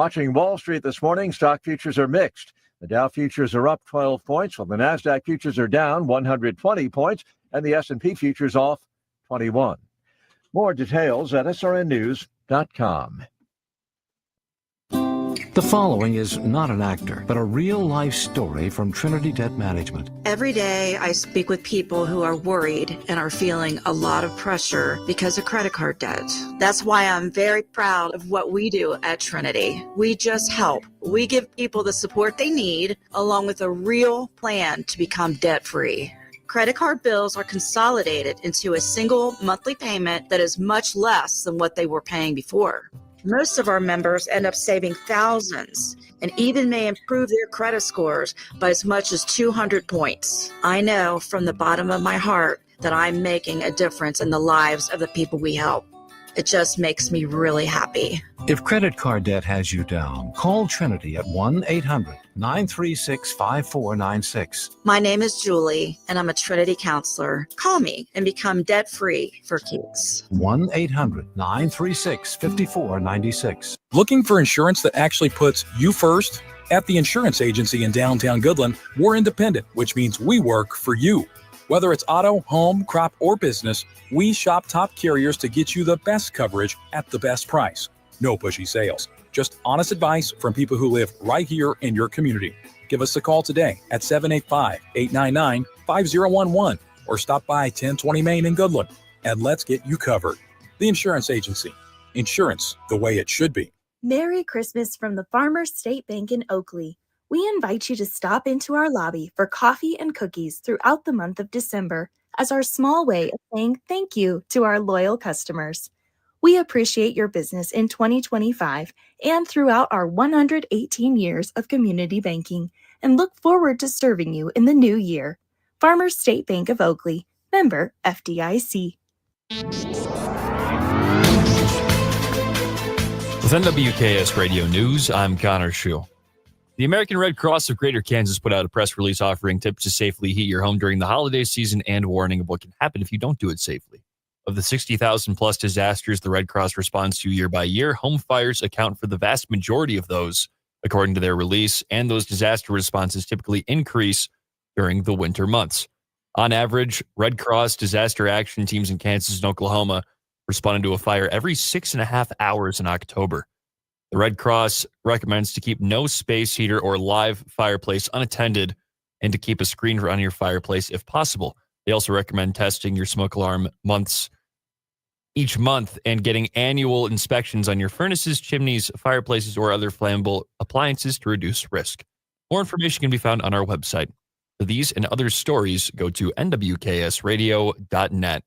Watching Wall Street this morning, stock futures are mixed. The Dow futures are up 12 points, while the NASDAQ futures are down 120 points, and the S&P futures off 21. More details at srnnews.com. The following is not an actor, but a real-life story from Trinity Debt Management. Every day I speak with people who are worried and are feeling a lot of pressure because of credit card debt. That's why I'm very proud of what we do at Trinity. We just help. We give people the support they need, along with a real plan to become debt-free. Credit card bills are consolidated into a single monthly payment that is much less than what they were paying before. Most of our members end up saving thousands and even may improve their credit scores by as much as 200 points. I know from the bottom of my heart that I'm making a difference in the lives of the people we help. It just makes me really happy. If credit card debt has you down, call Trinity at 1-800-936-5496. My name is Julie, and I'm a Trinity counselor. Call me and become debt-free for keeps. 1-800-936-5496. Looking for insurance that actually puts you first? At the insurance agency in downtown Goodland, we're independent, which means we work for you. Whether it's auto, home, crop, or business, we shop top carriers to get you the best coverage at the best price. No pushy sales, just honest advice from people who live right here in your community. Give us a call today at 785-899-5011 or stop by 1020 Main in Goodland and let's get you covered. The Insurance Agency. Insurance the way it should be. Merry Christmas from the Farmers State Bank in Oakley. We invite you to stop into our lobby for coffee and cookies throughout the month of December as our small way of saying thank you to our loyal customers. We appreciate your business in 2025 and throughout our 118 years of community banking and look forward to serving you in the new year. Farmers State Bank of Oakley, member FDIC. With NWKS Radio News, I'm Connor Schuh. The American Red Cross of Greater Kansas put out a press release offering tips to safely heat your home during the holiday season and warning of what can happen if you don't do it safely. Of the 60,000 plus disasters the Red Cross responds to year by year, home fires account for the vast majority of those, according to their release, and those disaster responses typically increase during the winter months. On average, Red Cross disaster action teams in Kansas and Oklahoma responded to a fire every 6.5 hours in October. The Red Cross recommends to keep no space heater or live fireplace unattended and to keep a screen on your fireplace if possible. They also recommend testing your smoke alarm each month and getting annual inspections on your furnaces, chimneys, fireplaces, or other flammable appliances to reduce risk. More information can be found on our website. For these and other stories, go to nwksradio.net.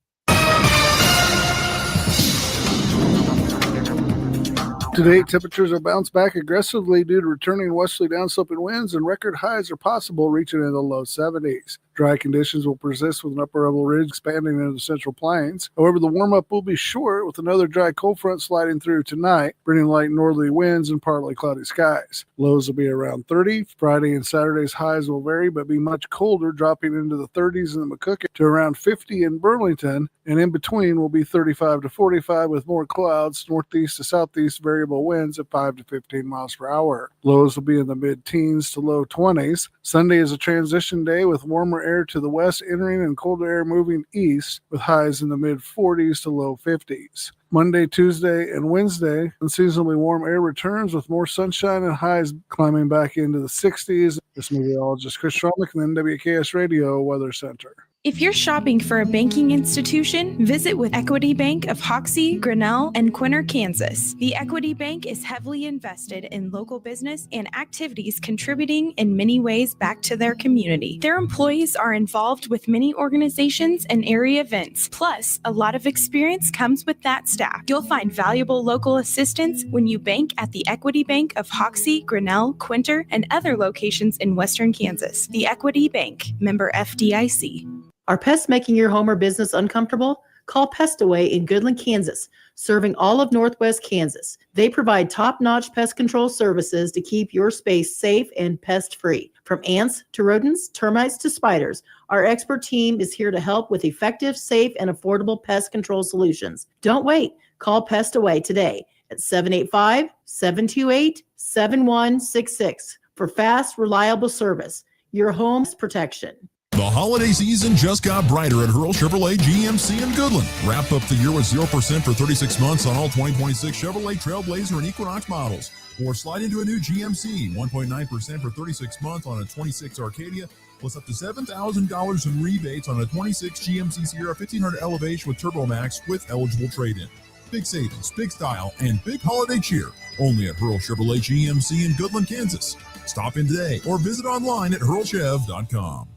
Today, temperatures will bounce back aggressively due to returning westerly downsloping winds, and record highs are possible, reaching into the low 70s. Dry conditions will persist with an upper level ridge expanding into the central plains. However, the warm-up will be short, with another dry cold front sliding through tonight, bringing light northerly winds and partly cloudy skies. Lows will be around 30. Friday and Saturday's highs will vary, but be much colder, dropping into the 30s in the McCook to around 50 in Burlington, and in between will be 35 to 45 with more clouds, northeast to southeast variable winds at 5 to 15 miles per hour. Lows will be in the mid-teens to low 20s. Sunday is a transition day with warmer air to the west entering and colder air moving east, with highs in the mid-40s to low 50s. Monday, Tuesday, and Wednesday, unseasonably warm air returns with more sunshine and highs climbing back into the 60s. This meteorologist Chris Schromick in the NWKS Radio Weather Center. If you're shopping for a banking institution, visit with Equity Bank of Hoxie, Grinnell, and Quinter, Kansas. The Equity Bank is heavily invested in local business and activities contributing in many ways back to their community. Their employees are involved with many organizations and area events. Plus, a lot of experience comes with that staff. You'll find valuable local assistance when you bank at the Equity Bank of Hoxie, Grinnell, Quinter, and other locations in Western Kansas. The Equity Bank, member FDIC. Are pests making your home or business uncomfortable? Call Pest Away in Goodland, Kansas, serving all of Northwest Kansas. They provide top-notch pest control services to keep your space safe and pest-free. From ants to rodents, termites to spiders, our expert team is here to help with effective, safe, and affordable pest control solutions. Don't wait. Call Pest Away today at 785-728-7166 for fast, reliable service. Your home's protection. The holiday season just got brighter at Hurl Chevrolet GMC in Goodland. Wrap up the year with 0% for 36 months on all 2026 Chevrolet Trailblazer and Equinox models. Or slide into a new GMC, 1.9% for 36 months on a 26 Arcadia, plus up to $7,000 in rebates on a 26 GMC Sierra 1500 Elevation with Turbo Max with eligible trade-in. Big savings, big style, and big holiday cheer. Only at Hurl Chevrolet GMC in Goodland, Kansas. Stop in today or visit online at hurlchev.com.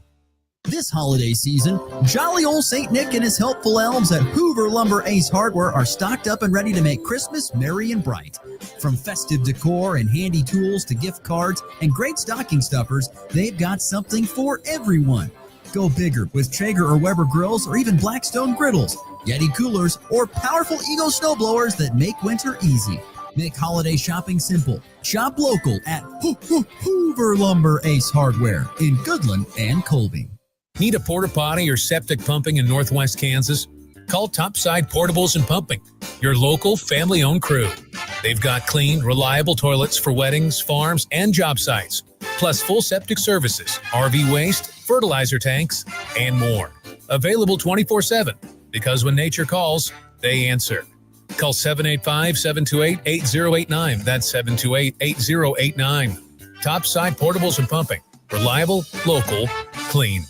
This holiday season, jolly old St. Nick and his helpful elves at Hoover Lumber Ace Hardware are stocked up and ready to make Christmas merry and bright. From festive decor and handy tools to gift cards and great stocking stuffers, they've got something for everyone. Go bigger with Traeger or Weber grills or even Blackstone griddles, Yeti coolers, or powerful Eagle snowblowers that make winter easy. Make holiday shopping simple. Shop local at Hoover Lumber Ace Hardware in Goodland and Colby. Need a porta potty or septic pumping in Northwest Kansas? Call Topside Portables and Pumping, your local family-owned crew. They've got clean, reliable toilets for weddings, farms, and job sites, plus full septic services, RV waste, fertilizer tanks, and more. Available 24/7, because when nature calls, they answer. Call 785-728-8089. That's 728-8089. Topside Portables and Pumping. Reliable, local, clean.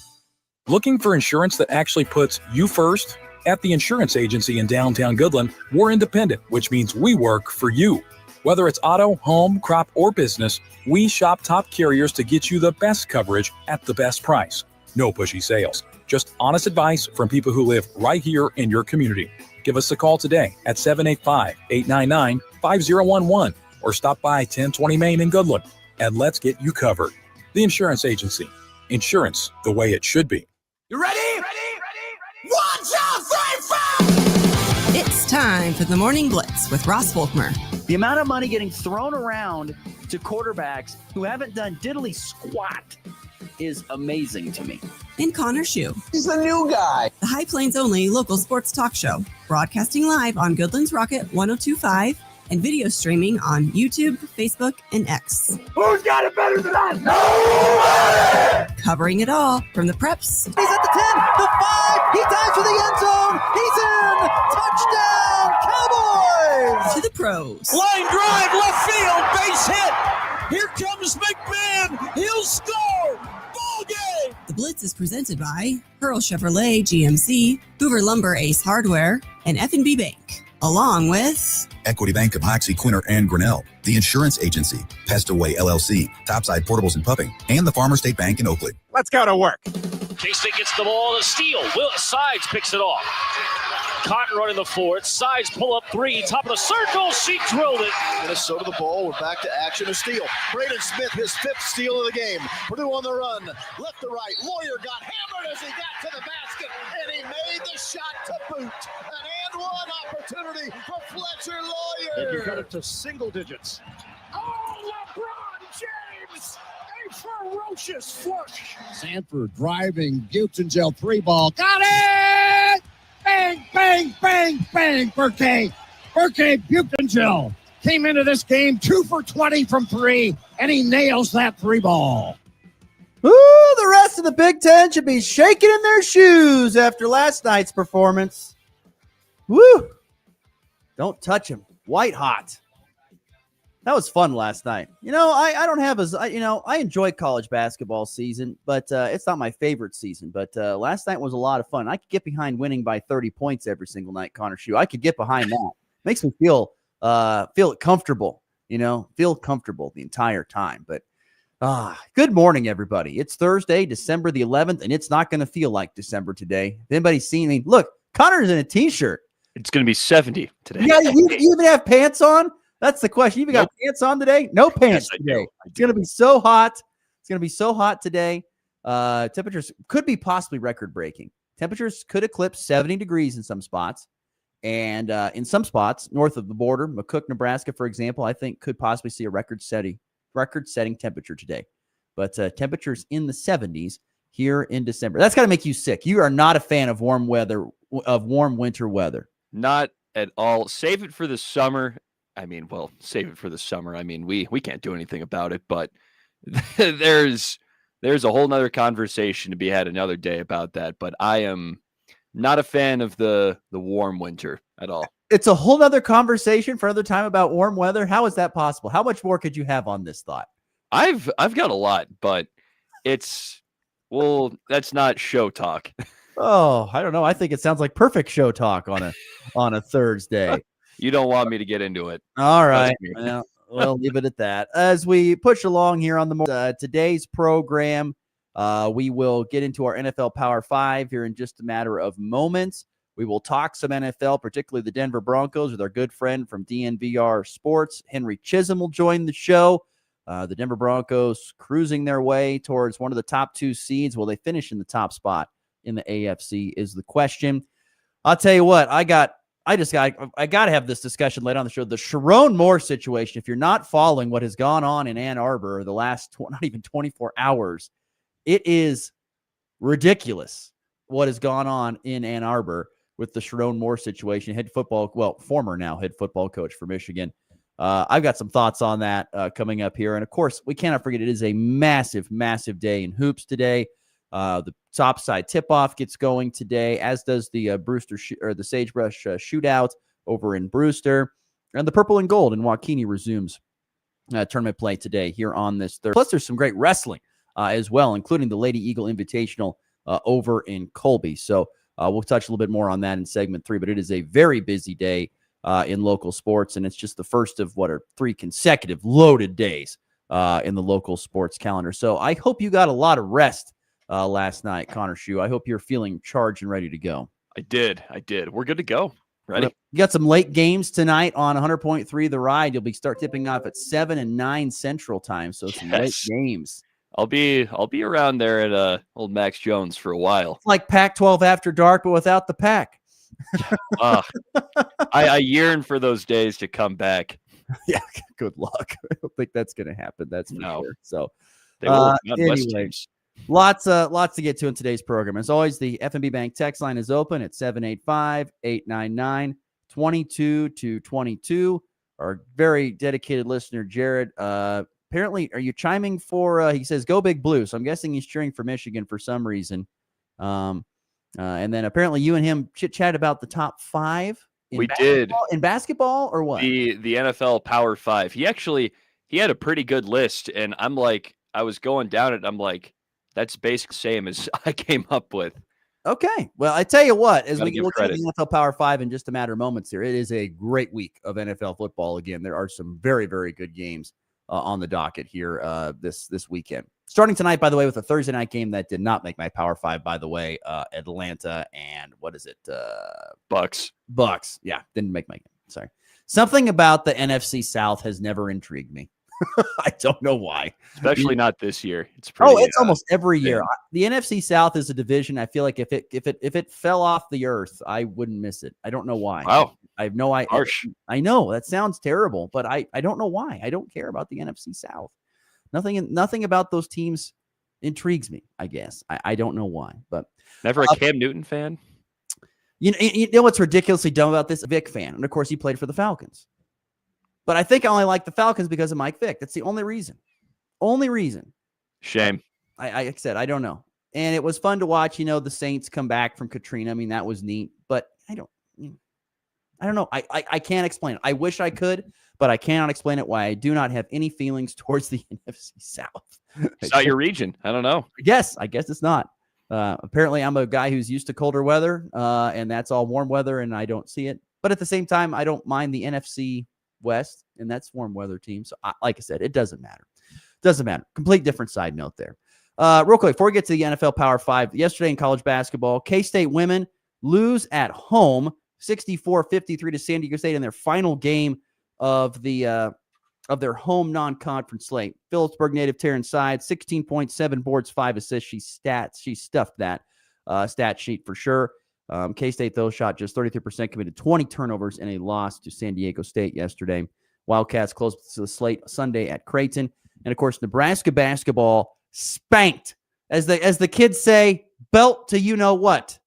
Looking for insurance that actually puts you first? At the insurance agency in downtown Goodland, we're independent, which means we work for you. Whether it's auto, home, crop, or business, we shop top carriers to get you the best coverage at the best price. No pushy sales, just honest advice from people who live right here in your community. Give us a call today at 785-899-5011 or stop by 1020 Main in Goodland and let's get you covered. The insurance agency. Insurance the way it should be. You ready? Ready? 1, 2, 3, 4! It's time for the Morning Blitz with Ross Volkmer. The amount of money getting thrown around to quarterbacks who haven't done diddly squat is amazing to me. And Connor Schuh. He's the new guy. The High Plains only local sports talk show, broadcasting live on Goodland's Rocket 102.5 and video streaming on YouTube, Facebook, and X. Who's got it better than us? Nobody! Covering it all from the preps. He's at the 10, the 5, he dives for the end zone, he's in! Touchdown, Cowboys! To the pros. Line drive, left field, base hit! Here comes McMahon, he'll score! Ball game! The Blitz is presented by Hurl Chevrolet GMC, Hoover Lumber Ace Hardware, and F&B Bank. Along with Equity Bank of Hoxie, Quinter, and Grinnell, the Insurance Agency, Pest Away LLC, Topside Portables and Pumping, and the Farmer State Bank in Oakley. Let's go to work. K-State gets the ball to steal. Will Sides picks it off. Cotton running the fourth. Sides pull up three. Top of the circle. She drilled it. Minnesota the ball. We're back to action. A steal. Braden Smith, his 5th steal of the game. Purdue on the run. Left to right. Lawyer got hammered as he got to the basket, and he made the shot to boot. An and one opportunity for Fletcher Lawyer. And you cut it to single digits. Oh, LeBron James! A ferocious flush. Sanford driving. Butengel 3-ball. Got it! Bang, bang, bang, bang, Burke Butengel came into this game 2 for 20 from 3, and he nails that 3-ball. Ooh, the rest of the Big Ten should be shaking in their shoes after last night's performance. Woo! Don't touch him. White hot. That was fun last night. You know, I don't have as, I enjoy college basketball season, but it's not my favorite season. But last night was a lot of fun. I could get behind winning by 30 points every single night, Connor Schuh. I could get behind that. Makes me feel comfortable, feel comfortable the entire time. But good morning, everybody. It's Thursday, December the 11th, and it's not going to feel like December today. If anybody's seen me, look, Connor's in a t-shirt. It's going to be 70 today. Yeah, you even have pants on? That's the question. You even got pants on today? No pants today. It's going to be so hot. It's going to be so hot today. Temperatures could be possibly record-breaking. Temperatures could eclipse 70 degrees in some spots. And in some spots, north of the border, McCook, Nebraska, for example, I think could possibly see a record-setting temperature today. But temperatures in the 70s here in December. That's got to make you sick. You are not a fan of warm winter weather. Not at all. Save it for the summer. I mean, well, save it for the summer. I mean, we can't do anything about it, but there's a whole nother conversation to be had another day about that. But I am not a fan of the warm winter at all. It's a whole nother conversation for another time about warm weather. How is that possible? How much more could you have on this thought? I've got a lot, but that's not show talk. Oh, I don't know. I think it sounds like perfect show talk on a Thursday. You don't want me to get into it. All right. Well, we'll leave it at that. As we push along here on today's program, we will get into our NFL Power 5 here in just a matter of moments. We will talk some NFL, particularly the Denver Broncos, with our good friend from DNVR Sports. Henry Chisholm will join the show. The Denver Broncos cruising their way towards one of the top 2 seeds. Will they finish in the top spot in the AFC is the question. I'll tell you what, I got to have this discussion later on the show. The Sharon Moore situation, if you're not following what has gone on in Ann Arbor the last not even 24 hours, it is ridiculous what has gone on in Ann Arbor with the Sharon Moore situation. Former now head football coach for Michigan. I've got some thoughts on that coming up here. And of course, we cannot forget it is a massive, massive day in hoops today. The topside tip-off gets going today, as does the the Sagebrush shootout over in Brewster. And the purple and gold in Waukene resumes tournament play today here on this Thursday. Plus, there's some great wrestling as well, including the Lady Eagle Invitational over in Colby. So we'll touch a little bit more on that in segment 3, but it is a very busy day in local sports, and it's just the first of what are 3 consecutive loaded days in the local sports calendar. So I hope you got a lot of rest last night, Connor Schuh. I hope you're feeling charged and ready to go. I did. We're good to go. Ready? You got some late games tonight on 100.3 The Ride. You'll start tipping off at 7 and 9 Central Time, so some late games. I'll be around there at old Max Jones for a while. It's like Pac-12 After Dark, but without the pack. I yearn for those days to come back. Yeah, good luck. I don't think that's going to happen. That's for sure. So, anyway, lots to get to in today's program. As always, the FNB Bank text line is open at 785-899-2222. Our very dedicated listener, Jared, apparently, are you chiming for, he says, go Big Blue. So I'm guessing he's cheering for Michigan for some reason. And then apparently you and him chit-chat about the top 5. We did. In basketball or what? The NFL Power 5. He had a pretty good list. And I'm like, I was going down it. I'm like, that's basically the same as I came up with. Okay. Well, I tell you what, as we look at credit. the NFL Power 5 in just a matter of moments here, it is a great week of NFL football. Again, there are some very, very good games on the docket here this weekend. Starting tonight, by the way, with a Thursday night game that did not make my Power 5, by the way, Atlanta and what is it? Bucks. Yeah, didn't make my game. Sorry. Something about the NFC South has never intrigued me. I don't know why. Especially not this year. It's almost every year. The NFC South is a division. I feel like if it fell off the earth, I wouldn't miss it. I don't know why. Wow. I have no idea. Harsh. I know that sounds terrible, but I don't know why. I don't care about the NFC South. Nothing about those teams intrigues me, I guess. I don't know why, but never a Cam Newton fan. You know what's ridiculously dumb about this? Vic fan, and of course he played for the Falcons. But I think I only like the Falcons because of Mike Vick. That's the only reason. Shame. I said I don't know, and it was fun to watch. The Saints come back from Katrina. I mean, that was neat, but I don't know. I can't explain it. I wish I could, but I cannot explain it why I do not have any feelings towards the NFC South. It's not your region. I don't know. I guess it's not. Apparently, I'm a guy who's used to colder weather, and that's all warm weather, and I don't see it. But at the same time, I don't mind the NFC West, and that's warm weather team. So, like I said, it doesn't matter. Complete different side note there. Real quick, before we get to the NFL Power 5, yesterday in college basketball, K-State women lose at home 64-53 to San Diego State in their final game of their home non-conference slate. Phillipsburg native Taryn Side, 16.7 boards, 5 assists. She stuffed that stat sheet for sure. K-State, though, shot just 33%, committed 20 turnovers in a loss to San Diego State yesterday. Wildcats closed to the slate Sunday at Creighton. And, of course, Nebraska basketball spanked. As the kids say, belt to you-know-what.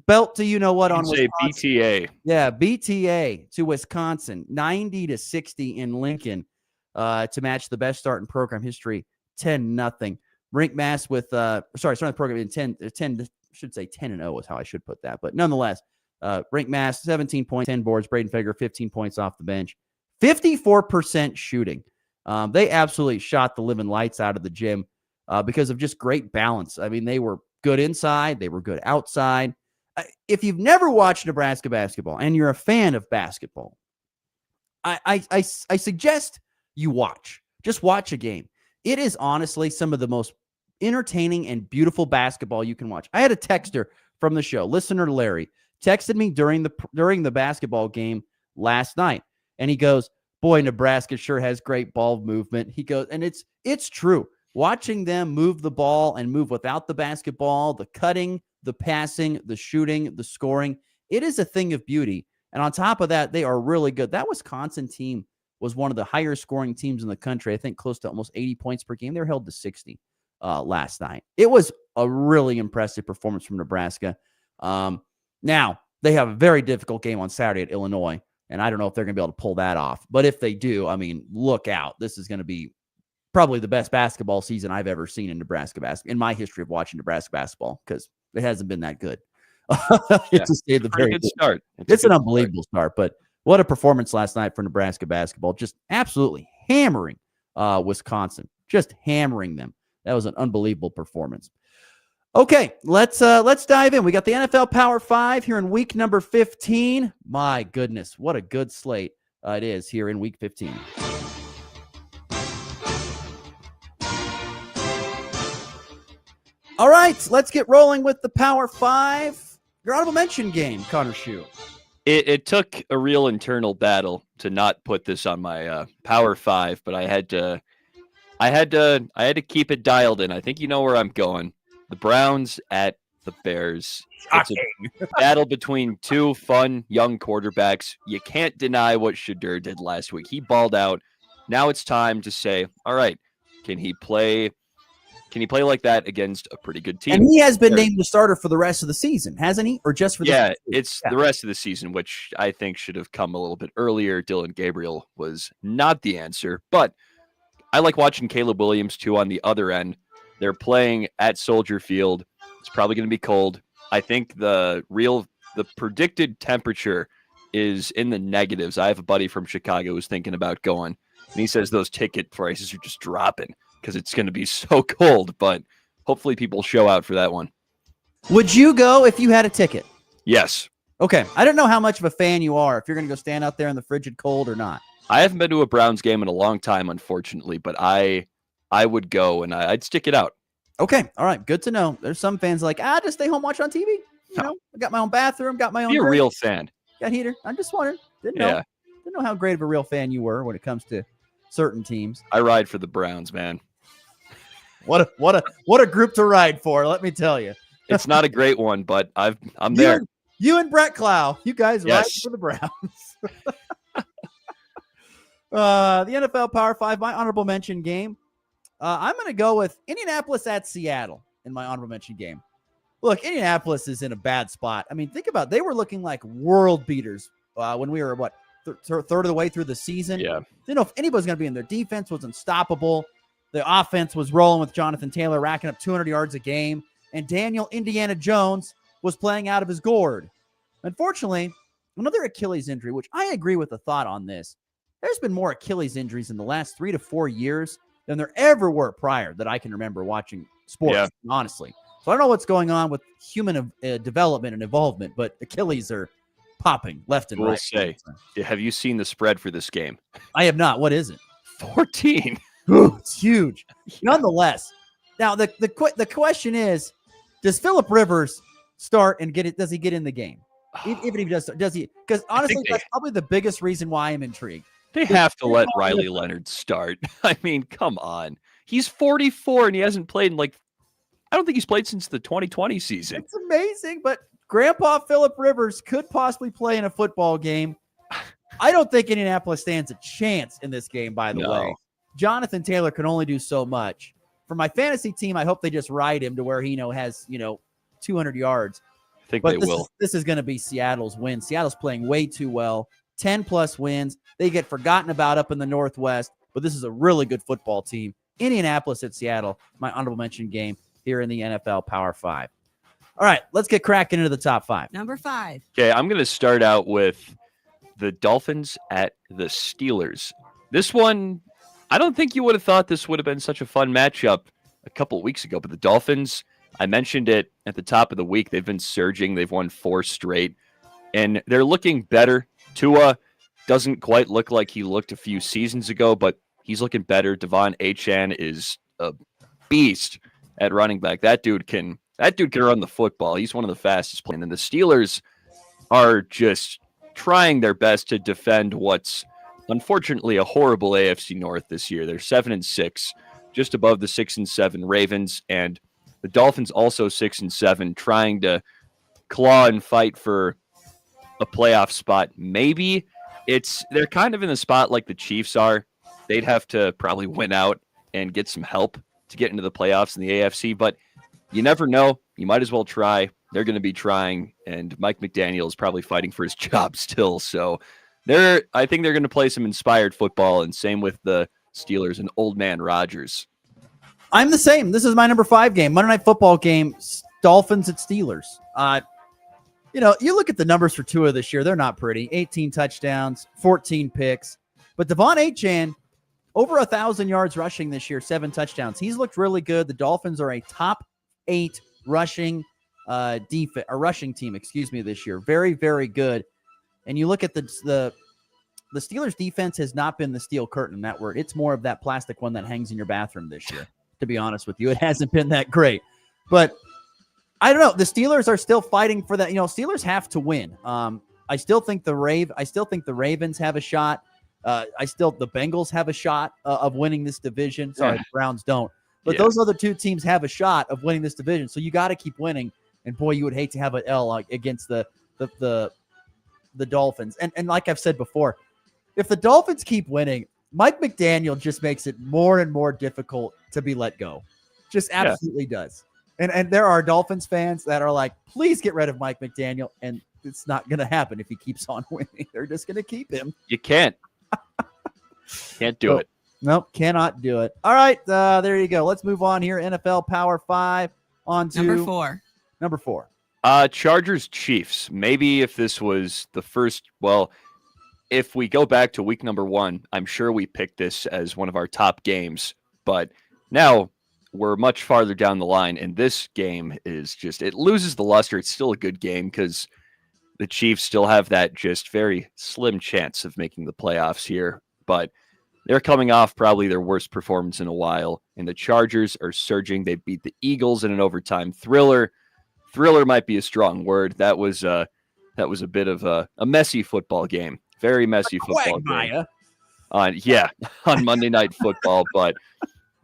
Belt to you know what on Say Wisconsin. BTA. Yeah, BTA to Wisconsin, 90-60 in Lincoln to match the best start in program history, 10-0. Rink Mass with start the program in 10 should say 10-0 is how I should put that, but nonetheless, Rink Mass 17 points, 10 boards. Braden Fager 15 points off the bench, 54% shooting. They absolutely shot the living lights out of the gym because of just great balance. I mean, they were good inside, they were good outside. If you've never watched Nebraska basketball and you're a fan of basketball, I suggest you watch. Just watch a game. It is honestly some of the most entertaining and beautiful basketball you can watch. I had a texter from the show, listener Larry, texted me during the basketball game last night, and he goes, "Boy, Nebraska sure has great ball movement." He goes, and it's true. Watching them move the ball and move without the basketball, the cutting, the passing, the shooting, the scoring, it is a thing of beauty. And on top of that, they are really good. That Wisconsin team was one of the higher scoring teams in the country. I think close to almost 80 points per game. They were held to 60 last night. It was a really impressive performance from Nebraska. Now, they have a very difficult game on Saturday at Illinois, and I don't know if they're going to be able to pull that off. But if they do, I mean, look out. This is going to be probably the best basketball season I've ever seen in Nebraska basketball, in my history of watching Nebraska basketball, because it hasn't been that good. It's a very good start. It's an unbelievable start, but what a performance last night for Nebraska basketball. Just absolutely hammering Wisconsin, just hammering them. That was an unbelievable performance. Okay, let's dive in. We got the NFL Power 5 here in week number 15. My goodness, what a good slate it is here in week 15. All right, let's get rolling with the Power 5. Your honorable mention game, Connor Schuh. It took a real internal battle to not put this on my Power 5, but I had to keep it dialed in. I think you know where I'm going. The Browns at the Bears. It's a battle between two fun young quarterbacks. You can't deny what Shadur did last week. He balled out. Now it's time to say, all right, can he play like that against a pretty good team? And he has been named the starter for the rest of the season, hasn't he? Or just for the season? It's the rest of the season, which I think should have come a little bit earlier. Dylan Gabriel was not the answer, but I like watching Caleb Williams too on the other end. They're playing at Soldier Field. It's probably going to be cold. I think the predicted temperature is in the negatives. I have a buddy from Chicago who's thinking about going, and he says those ticket prices are just dropping because it's going to be so cold, but hopefully people show out for that one. Would you go if you had a ticket? Yes. Okay. I don't know how much of a fan you are, if you're going to go stand out there in the frigid cold or not. I haven't been to a Browns game in a long time, unfortunately, but I would go and I'd stick it out. Okay. All right. Good to know. There's some fans like, just stay home, watch on TV. You know, I got my own bathroom, got my own. Be a real fan. Got heater. I'm just wondering. Didn't know how great of a real fan you were when it comes to certain teams. I ride for the Browns, man. What a group to ride for, let me tell you. It's not a great one, but I'm there. You and Brett Clow, you guys ride for the Browns. The NFL Power 5, my honorable mention game. I'm going to go with Indianapolis at Seattle in my honorable mention game. Look, Indianapolis is in a bad spot. I mean, think about it. They were looking like world beaters when we were, third of the way through the season. Yeah. Didn't know if anybody's going to be in there. Defense was unstoppable. The offense was rolling with Jonathan Taylor, racking up 200 yards a game. And Daniel Indiana Jones was playing out of his gourd. Unfortunately, another Achilles injury, which I agree with the thought on this. There's been more Achilles injuries in the last 3 to 4 years than there ever were prior that I can remember watching sports, honestly. So I don't know what's going on with human development and involvement, but Achilles are popping left and right. We'll say, have you seen the spread for this game? I have not. What is it? 14. Ooh, it's huge. Nonetheless, now the question is, does Phillip Rivers start and get it? Does he get in the game? Even if he does he? Because honestly, that's probably the biggest reason why I'm intrigued. They have to let Riley Leonard start. I mean, come on. He's 44 and he hasn't played in I don't think he's played since the 2020 season. It's amazing, but Grandpa Phillip Rivers could possibly play in a football game. I don't think Indianapolis stands a chance in this game, by the way. Jonathan Taylor can only do so much. For my fantasy team, I hope they just ride him to where he has 200 yards. think But they will. This is going to be Seattle's win. Seattle's playing way too well. 10-plus wins. They get forgotten about up in the Northwest, but this is a really good football team. Indianapolis at Seattle, my honorable mention game here in the NFL Power 5. All right, let's get cracking into the top 5. Number 5. Okay, I'm going to start out with the Dolphins at the Steelers. This one, I don't think you would have thought this would have been such a fun matchup a couple of weeks ago, but the Dolphins, I mentioned it at the top of the week. They've been surging. They've won 4 straight, and they're looking better. Tua doesn't quite look like he looked a few seasons ago, but he's looking better. Devon Achane is a beast at running back. That dude can run the football. He's one of the fastest players. And the Steelers are just trying their best to defend what's unfortunately a horrible AFC North this year. They're 7-6, just above the 6-7 Ravens, and the Dolphins also 6-7, trying to claw and fight for a playoff spot. Maybe they're kind of in the spot like the Chiefs are. They'd have to probably win out and get some help to get into the playoffs in the AFC, but you never know. You might as well try. They're going to be trying, and Mike McDaniel is probably fighting for his job still. So I think they're going to play some inspired football, and same with the Steelers and old man Rodgers. I'm the same. This is my number 5 game, Monday Night Football game, Dolphins at Steelers. You look at the numbers for Tua this year. They're not pretty. 18 touchdowns, 14 picks. But Devon Achane, over 1,000 yards rushing this year, 7 touchdowns. He's looked really good. The Dolphins are a top 8 rushing rushing team, this year. Very, very good. And you look at the Steelers defense has not been the steel curtain, that word. It's more of that plastic one that hangs in your bathroom this year, to be honest with you. It hasn't been that great. But I don't know. The Steelers are still fighting for that. Steelers have to win. I still think the Ravens have a shot. The Bengals have a shot of winning this division. Sorry, the Browns don't. But those other 2 teams have a shot of winning this division. So you got to keep winning. And boy, you would hate to have an L against the Dolphins. And like I've said before, if the Dolphins keep winning, Mike McDaniel just makes it more and more difficult to be let go. Just absolutely does. And there are Dolphins fans that are like, please get rid of Mike McDaniel. And it's not going to happen if he keeps on winning. They're just going to keep him. You can't. Can't do it. Nope, cannot do it. All right, there you go. Let's move on here. NFL Power 5 on to Number 4. Chargers Chiefs. Maybe if this was the first, if we go back to week number 1, I'm sure we picked this as one of our top games. But now we're much farther down the line, and this game is it loses the luster. It's still a good game because the Chiefs still have that just very slim chance of making the playoffs here. But they're coming off probably their worst performance in a while, and the Chargers are surging. They beat the Eagles in an overtime thriller. Thriller might be a strong word. That was a bit of a messy football game. Very messy football game. On Monday Night Football. But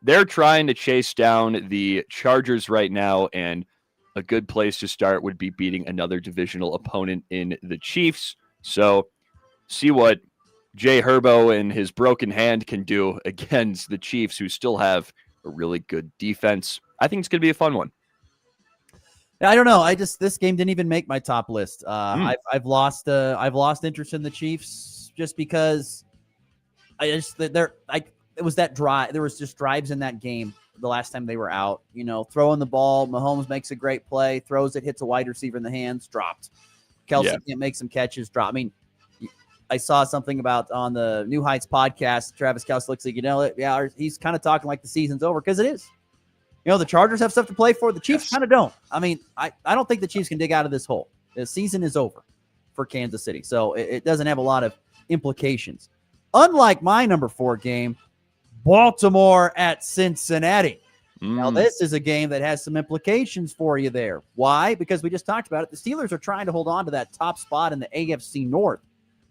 they're trying to chase down the Chargers right now, and a good place to start would be beating another divisional opponent in the Chiefs. So see what Jay Herbo and his broken hand can do against the Chiefs, who still have a really good defense. I think it's going to be a fun one. I don't know. This game didn't even make my top list. I've lost interest in the Chiefs just because it was that drive. There was just drives in that game the last time they were out. Throwing the ball, Mahomes makes a great play, throws it, hits a wide receiver in the hands, dropped. Kelsey can't make some catches, drop. I mean, I saw something about on the New Heights podcast. Travis Kelce looks like, he's kind of talking like the season's over because it is. The Chargers have stuff to play for. The Chiefs kind of don't. I mean, I don't think the Chiefs can dig out of this hole. The season is over for Kansas City, so it doesn't have a lot of implications. Unlike my number 4 game, Baltimore at Cincinnati. Now, this is a game that has some implications for you there. Why? Because we just talked about it. The Steelers are trying to hold on to that top spot in the AFC North.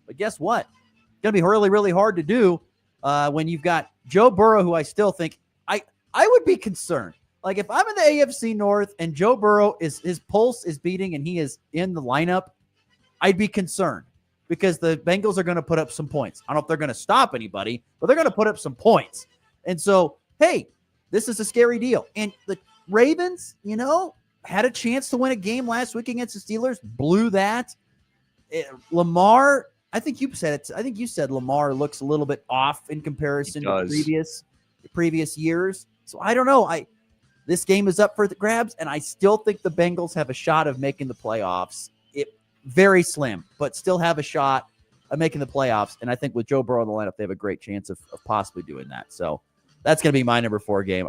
But guess what? It's going to be really, really hard to do when you've got Joe Burrow, who I still think I would be concerned. Like, if I'm in the AFC North and Joe Burrow his pulse is beating and he is in the lineup, I'd be concerned because the Bengals are going to put up some points. I don't know if they're going to stop anybody, but they're going to put up some points. And so, hey, this is a scary deal. And the Ravens, had a chance to win a game last week against the Steelers, blew that. Lamar, I think you said it. I think you said Lamar looks a little bit off in comparison to previous years. So I don't know. This game is up for the grabs, and I still think the Bengals have a shot of making the playoffs. Very slim, but still have a shot of making the playoffs. And I think with Joe Burrow in the lineup, they have a great chance of possibly doing that. So that's going to be my number 4 game.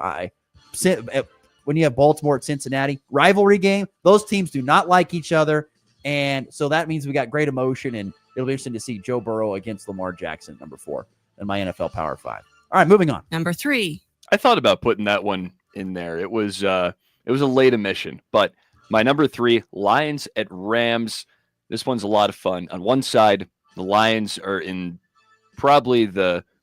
When you have Baltimore at Cincinnati, rivalry game, those teams do not like each other. And so that means we got great emotion, and it'll be interesting to see Joe Burrow against Lamar Jackson, number 4, in my NFL Power 5. All right, moving on. Number 3. I thought about putting that one in there. It was a late admission, but my number 3, Lions at Rams. This one's a lot of fun. On one side, the Lions are in probably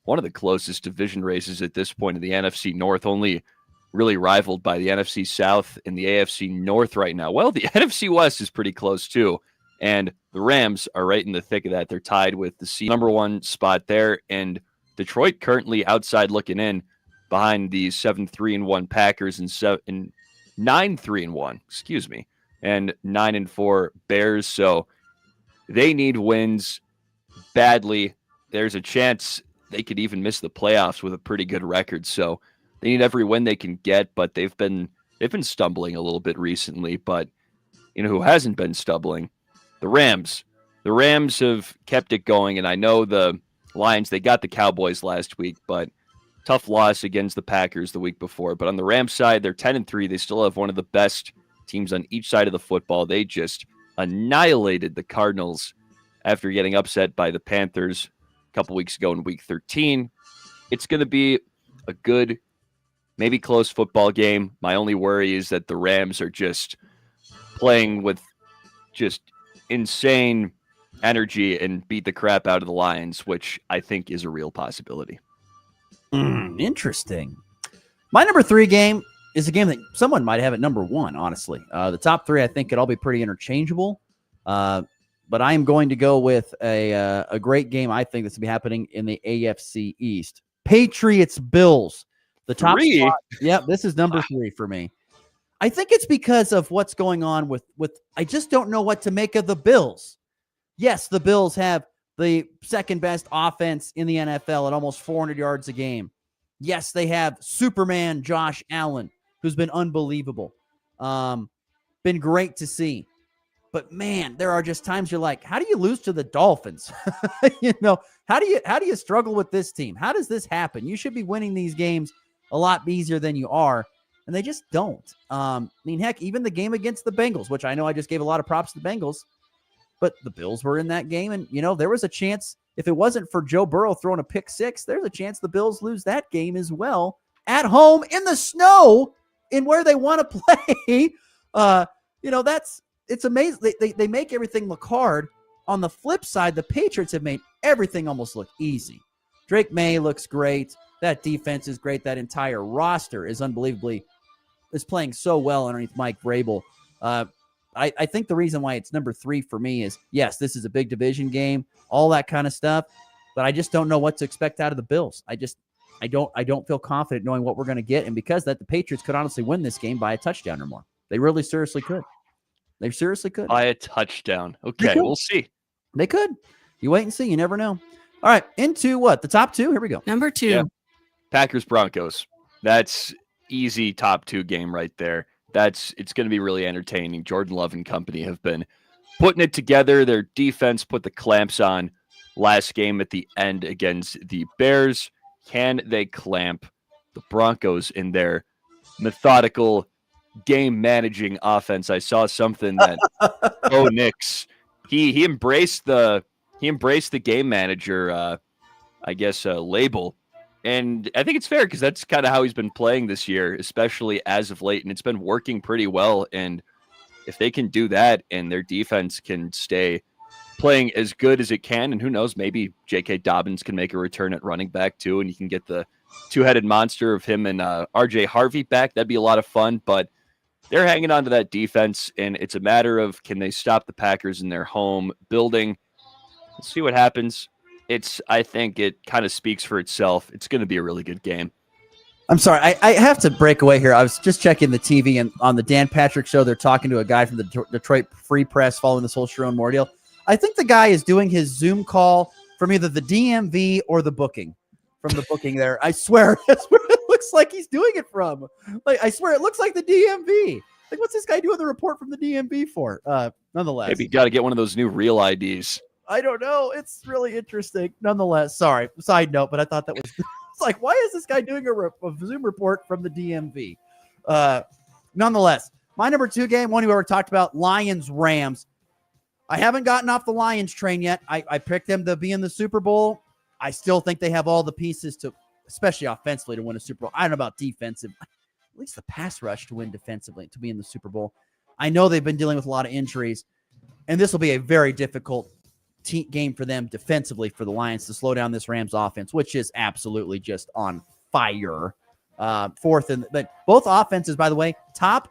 one of the closest division races at this point in the NFC North, only really rivaled by the NFC South and the AFC North right now. Well, the NFC West is pretty close too, and the Rams are right in the thick of that. They're tied with the number 1 spot there, and Detroit currently outside looking in behind the 7-3-1 Packers and 9-3-1, excuse me, and 9-4 Bears. So they need wins badly. There's a chance they could even miss the playoffs with a pretty good record. So they need every win they can get, but they've been stumbling a little bit recently. But who hasn't been stumbling? The Rams. The Rams have kept it going, and I know the Lions, they got the Cowboys last week, but tough loss against the Packers the week before. But on the Rams side, they're 10-3. They still have one of the best teams on each side of the football. They just annihilated the Cardinals after getting upset by the Panthers a couple weeks ago in week 13. It's going to be a good, maybe close football game. My only worry is that the Rams are just playing with just insane energy and beat the crap out of the Lions, which I think is a real possibility. Interesting. My number 3 game is a game that someone might have at number 1, honestly. The top 3, I think, could all be pretty interchangeable. But I am going to go with a great game, I think, that's going to be happening in the AFC East. Patriots-Bills. The top 3? spot. Yep, this is number 3 for me. I think it's because of what's going on with I just don't know what to make of the Bills. Yes, the Bills have the second best offense in the NFL at almost 400 yards a game. Yes, they have Superman Josh Allen, who's been unbelievable. Been great to see. But man, there are just times you're like, how do you lose to the Dolphins? How do you struggle with this team? How does this happen? You should be winning these games a lot easier than you are, and they just don't. Heck, even the game against the Bengals, which I know I just gave a lot of props to the Bengals, but the Bills were in that game, and there was a chance, if it wasn't for Joe Burrow throwing a pick 6, there's a chance the Bills lose that game as well at home in the snow in where they want to play. It's amazing. They make everything look hard. On the flip side, the Patriots have made everything almost look easy. Drake May looks great. That defense is great. That entire roster is playing so well underneath Mike Vrabel. I think the reason why it's number 3 for me is, yes, this is a big division game, all that kind of stuff, but I just don't know what to expect out of the Bills. I don't feel confident knowing what we're going to get, and because that, the Patriots could honestly win this game by a touchdown or more. They really seriously could. They seriously could. By a touchdown. Okay, we'll see. They could. You wait and see. You never know. All right, into what? The top 2? Here we go. Number 2. Yeah. Packers-Broncos. That's easy top 2 game right there. It's going to be really entertaining. Jordan Love and company have been putting it together. Their defense put the clamps on last game at the end against the Bears. Can they clamp the Broncos in their methodical game managing offense? I saw something that Nix, he embraced the game manager label. And I think it's fair because that's kind of how he's been playing this year, especially as of late. And it's been working pretty well. And if they can do that and their defense can stay playing as good as it can, and who knows, maybe J.K. Dobbins can make a return at running back too, and you can get the two-headed monster of him and R.J. Harvey back. That'd be a lot of fun. But they're hanging on to that defense, and it's a matter of, can they stop the Packers in their home building? Let's see what happens. I think it kind of speaks for itself. It's going to be a really good game. I'm sorry. I have to break away here. I was just checking the TV, and on the Dan Patrick Show, they're talking to a guy from the Detroit Free Press following this whole Schuh Moore deal. I think the guy is doing his Zoom call from either the DMV or the booking. From the booking there. I swear that's where it looks like he's doing it from. Like, I swear it looks like the DMV. Like, what's this guy doing the report from the DMV for? Nonetheless. Maybe you got to get one of those new real IDs. I don't know. It's really interesting. Nonetheless, sorry. Side note, but I thought that was... It's like, why is this guy doing a Zoom report from the DMV? Nonetheless, my number 2 game, one we already talked about, Lions-Rams. I haven't gotten off the Lions train yet. I picked them to be in the Super Bowl. I still think they have all the pieces to, especially offensively, to win a Super Bowl. I don't know about defensive. At least the pass rush to win defensively, to be in the Super Bowl. I know they've been dealing with a lot of injuries, and this will be a very difficult game for them defensively for the Lions to slow down this Rams offense, which is absolutely just on fire. But both offenses, by the way, top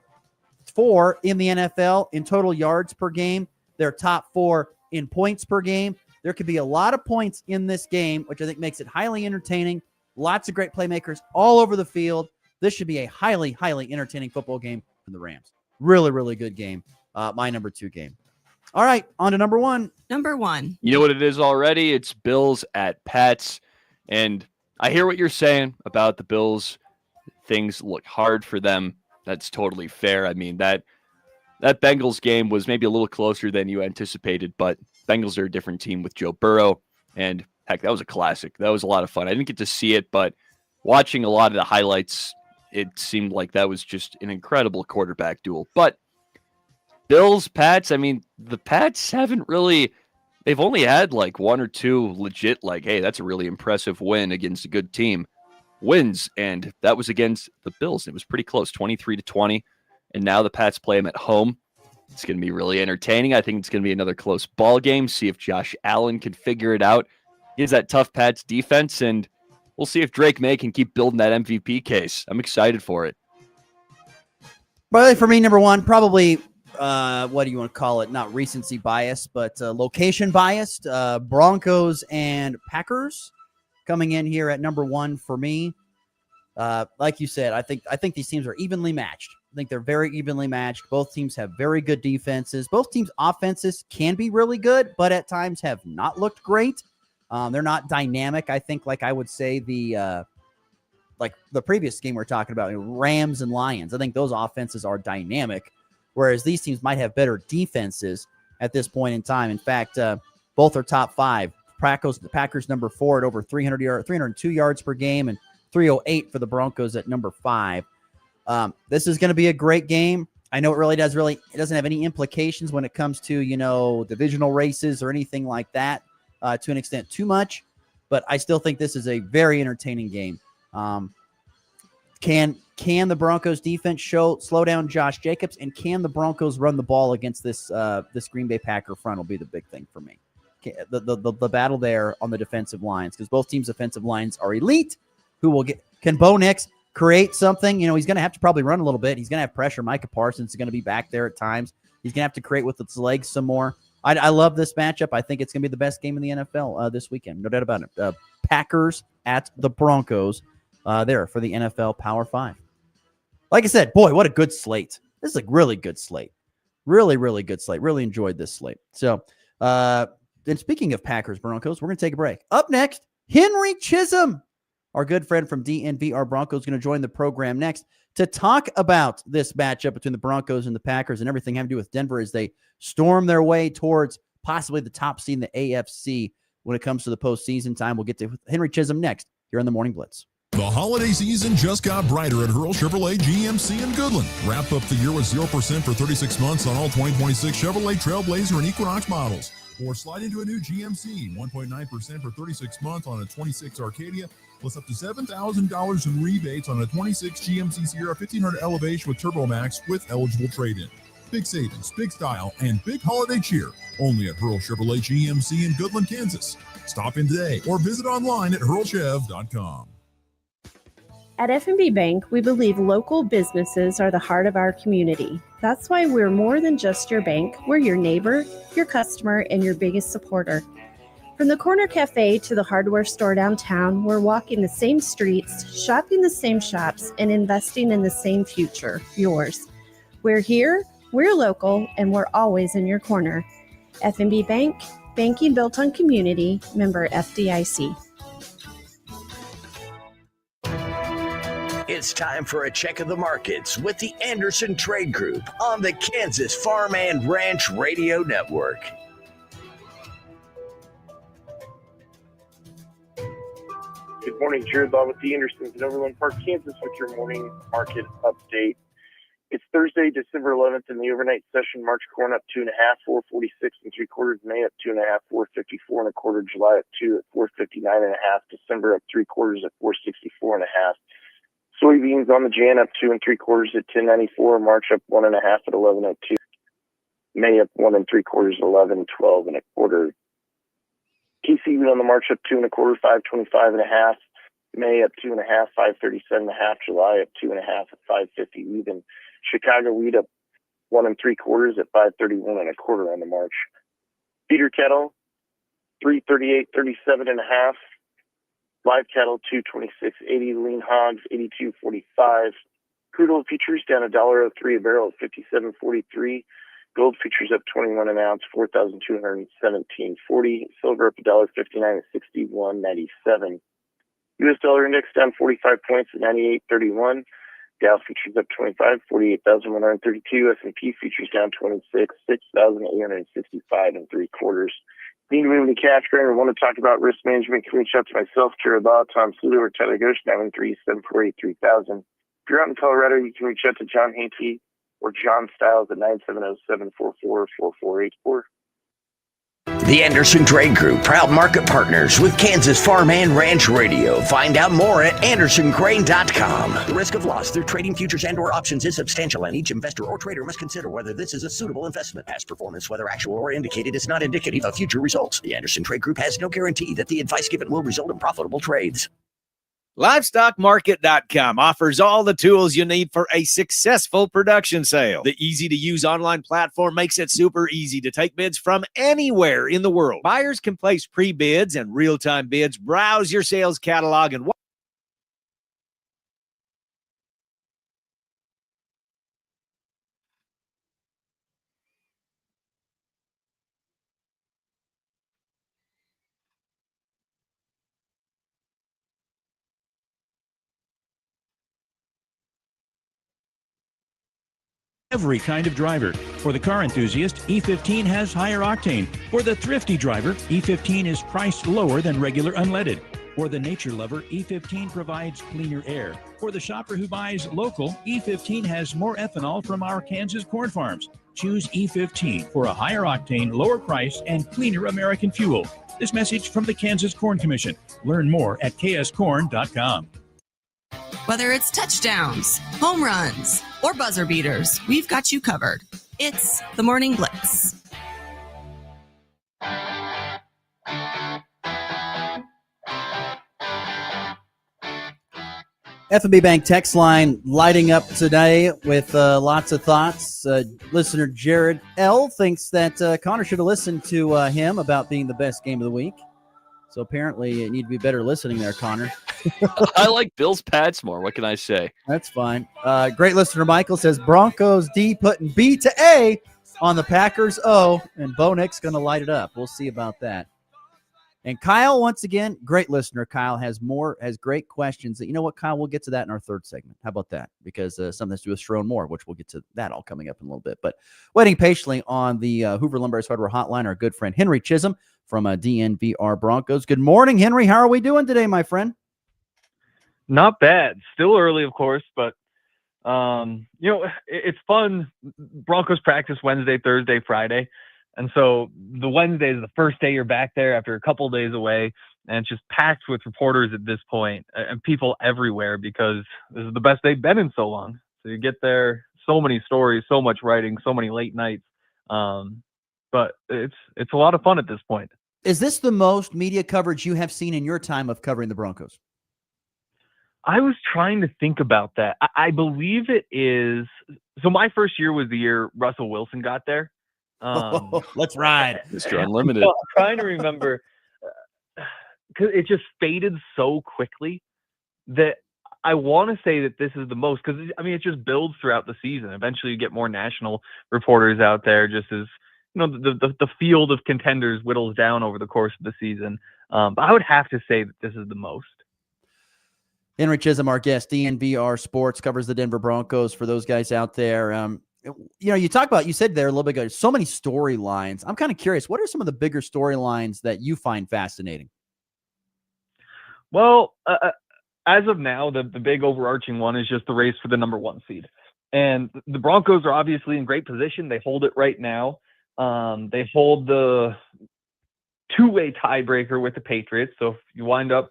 4 in the NFL in total yards per game. They're top 4 in points per game. There could be a lot of points in this game, which I think makes it highly entertaining. Lots of great playmakers all over the field. This should be a highly, highly entertaining football game for the Rams. Really, really good game. My number 2 game. All right, on to number 1. Number 1. You know what it is already? It's Bills at Pats. And I hear what you're saying about the Bills. Things look hard for them. That's totally fair. I mean, that Bengals game was maybe a little closer than you anticipated, but Bengals are a different team with Joe Burrow. And heck, that was a classic. That was a lot of fun. I didn't get to see it, but watching a lot of the highlights, it seemed like that was just an incredible quarterback duel. But Bills, Pats, I mean, the Pats haven't really, they've only had like 1 or 2 legit, like, hey, that's a really impressive win against a good team wins. And that was against the Bills. It was pretty close, 23-20. And now the Pats play them at home. It's going to be really entertaining. I think it's going to be another close ball game. See if Josh Allen can figure it out. He has that tough Pats defense, and we'll see if Drake May can keep building that MVP case. I'm excited for it. Probably for me, number 1, probably, what do you want to call it? Not recency bias, but location biased. Broncos and Packers coming in here at number 1 for me. Like you said, I think these teams are evenly matched. I think they're very evenly matched. Both teams have very good defenses. Both teams' offenses can be really good, but at times have not looked great. They're not dynamic. I think, like I would say, the previous game we're talking about, Rams and Lions. I think those offenses are dynamic, whereas these teams might have better defenses at this point in time. In fact, both are top 5. The Packers number 4 at over 302 yards per game, and 308 for the Broncos at number 5. This is going to be a great game. I know it doesn't have any implications when it comes to, divisional races or anything like that, to an extent too much, but I still think this is a very entertaining game. Can the Broncos defense slow down Josh Jacobs, and can the Broncos run the ball against this Green Bay Packer front will be the big thing for me. The battle there on the defensive lines, because both teams' defensive lines are elite. Can Bo Nix create something? He's going to have to probably run a little bit. He's going to have pressure. Micah Parsons is going to be back there at times. He's going to have to create with his legs some more. I love this matchup. I think it's going to be the best game in the NFL this weekend. No doubt about it. Packers at the Broncos there for the NFL Power 5. Like I said, boy, what a good slate. This is a really good slate. Really, really good slate. Really enjoyed this slate. So, and speaking of Packers, Broncos, we're going to take a break. Up next, Henry Chisholm, our good friend from DNVR Broncos, is going to join the program next to talk about this matchup between the Broncos and the Packers and everything having to do with Denver as they storm their way towards possibly the top seed in the AFC when it comes to the postseason time. We'll get to Henry Chisholm next here on the Morning Blitz. The holiday season just got brighter at Hurl Chevrolet GMC in Goodland. Wrap up the year with 0% for 36 months on all 2026 Chevrolet Trailblazer and Equinox models. Or slide into a new GMC, 1.9% for 36 months on a 26 Arcadia, plus up to $7,000 in rebates on a 26 GMC Sierra 1500 Elevation with Turbo Max with eligible trade-in. Big savings, big style, and big holiday cheer. Only at Hurl Chevrolet GMC in Goodland, Kansas. Stop in today or visit online at hurlchev.com. At F&B Bank, we believe local businesses are the heart of our community. That's why we're more than just your bank. We're your neighbor, your customer, and your biggest supporter. From the corner cafe to the hardware store downtown, we're walking the same streets, shopping the same shops, and investing in the same future, yours. We're here, we're local, and we're always in your corner. F&B Bank, banking built on community, member FDIC. It's time for a check of the markets with the Anderson Trade Group on the Kansas Farm and Ranch Radio Network. Good morning, Jared Law with the Andersons in Overland Park, Kansas with your morning market update. It's Thursday, December 11th in the overnight session. March corn up 2.5, 446 3/4. May up 2.5, 454 1/4. July up 2 at 459.5. December up 3/4 at 464.5. Soybeans on the Jan up 2 3/4 at 10.94. March up 1.5 at 11.02. May up 1 3/4 at 11.12 1/4. TCB on the March up 2 1/4, 525.5. May up 2.5, 537.5. July up 2.5 at 550 even. Chicago wheat up 1 3/4 at 531 1/4 on the March. Feeder cattle 338.37.5. Live cattle 226.80. Lean hogs 82.45. Crude oil futures down $1.03 a barrel at 57.43. Gold futures up 21 an ounce, 4,217.40. Silver up $1.59 at 61.97. U.S. dollar index down 45 points at 98.31. Dow futures up 25, 48,132. S&P futures down 26, 6,865 3/4. Need to move into cash grain or want to talk about risk management? Can reach out to myself, Jared Law, Tom Sudo, or Tyler Ghosh, 913-748-3000. If you're out in Colorado, you can reach out to John Hainty or John Stiles at 970-744-4484. The Anderson Trade Group, proud market partners with Kansas Farm and Ranch Radio. Find out more at andersongrain.com. The risk of loss through trading futures and or options is substantial, and each investor or trader must consider whether this is a suitable investment. Past performance, whether actual or indicated, is not indicative of future results. The Anderson Trade Group has no guarantee that the advice given will result in profitable trades. LivestockMarket.com offers all the tools you need for a successful production sale. The easy-to-use online platform makes it super easy to take bids from anywhere in the world. Buyers can place pre-bids and real-time bids, browse your sales catalog, and every kind of driver. For the car enthusiast, E15 has higher octane. For the thrifty driver, E15 is priced lower than regular unleaded. For the nature lover, E15 provides cleaner air. For the shopper who buys local, E15 has more ethanol from our Kansas corn farms. Choose E15 for a higher octane, lower price, and cleaner American fuel. This message from the Kansas Corn Commission. Learn more at kscorn.com. Whether it's touchdowns, home runs, or buzzer beaters, we've got you covered. It's the Morning Blitz. F&B Bank text line lighting up today with lots of thoughts. Listener Jared L. thinks that Connor should have listened to him about being the best game of the week. So apparently you need to be better listening there, Connor. I like Bills Pats more. What can I say? That's fine. Great listener Michael says Broncos D putting B to A on the Packers O, and Bo Nick's going to light it up. We'll see about that. And Kyle, once again, great listener. Kyle has great questions. You know what, Kyle? We'll get to that in our third segment. How about that? Because something to do with Sharon Moore, which we'll get to that all coming up in a little bit. But waiting patiently on the Hoover Lumber's Hardware Hotline, our good friend Henry Chisholm from DNVR Broncos. Good morning, Henry. How are we doing today, my friend? Not bad. Still early, of course, but it's fun. Broncos practice Wednesday, Thursday, Friday. And so the Wednesday is the first day you're back there after a couple of days away, and it's just packed with reporters at this point and people everywhere because this is the best they've been in so long. So you get there, so many stories, so much writing, so many late nights. But it's a lot of fun at this point. Is this the most media coverage you have seen in your time of covering the Broncos? I was trying to think about that. I believe it is. So my first year was the year Russell Wilson got there. Let's ride. Mr. Unlimited. So I'm trying to remember. it just faded so quickly that I want to say that this is the most, because I mean, it just builds throughout the season. Eventually you get more national reporters out there, just as the field of contenders whittles down over the course of the season. But I would have to say that this is the most. Henry Chisholm, our guest, DNVR Sports, covers the Denver Broncos for those guys out there. You talk about, you said there a little bit ago, so many storylines. I'm kind of curious, what are some of the bigger storylines that you find fascinating? Well, as of now, the big overarching one is just the race for the number 1 seed. And the Broncos are obviously in great position. They hold it right now. They hold the two-way tiebreaker with the Patriots. So if you wind up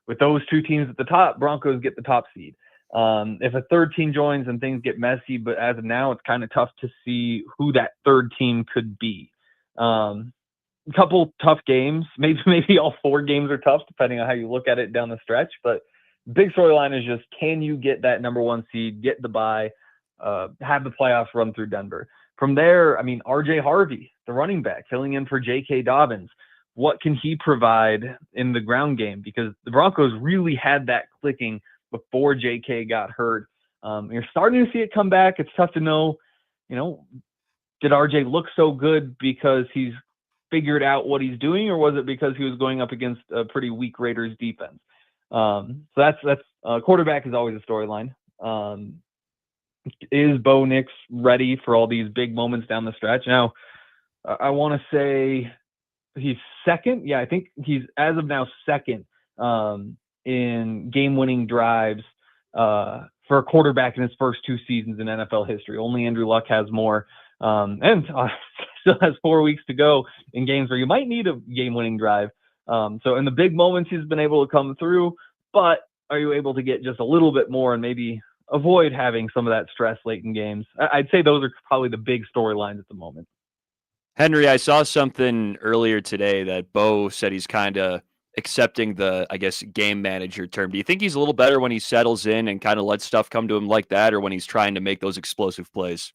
with those two teams at the top, Broncos get the top seed. If a third team joins, then things get messy. But as of now, it's kind of tough to see who that third team could be. A couple tough games. Maybe all 4 games are tough, depending on how you look at it down the stretch. But big storyline is just, can you get that number 1 seed, get the bye, have the playoffs run through Denver? From there, I mean, RJ Harvey, the running back, filling in for J.K. Dobbins. What can he provide in the ground game? Because the Broncos really had that clicking before J.K. got hurt. You're starting to see it come back. It's tough to know, did RJ look so good because he's figured out what he's doing, or was it because he was going up against a pretty weak Raiders defense? So that's quarterback is always a storyline. Is Bo Nix ready for all these big moments down the stretch? Now, I want to say he's second. Yeah, I think he's, as of now, second in game-winning drives for a quarterback in his first 2 seasons in NFL history. Only Andrew Luck has more. And still has 4 weeks to go in games where you might need a game-winning drive. So in the big moments, he's been able to come through, but are you able to get just a little bit more and maybe avoid having some of that stress late in games? I'd say those are probably the big storylines at the moment. Henry, I saw something earlier today that Bo said he's kind of accepting the, I guess, game manager term. Do you think he's a little better when he settles in and kind of lets stuff come to him like that, or when he's trying to make those explosive plays?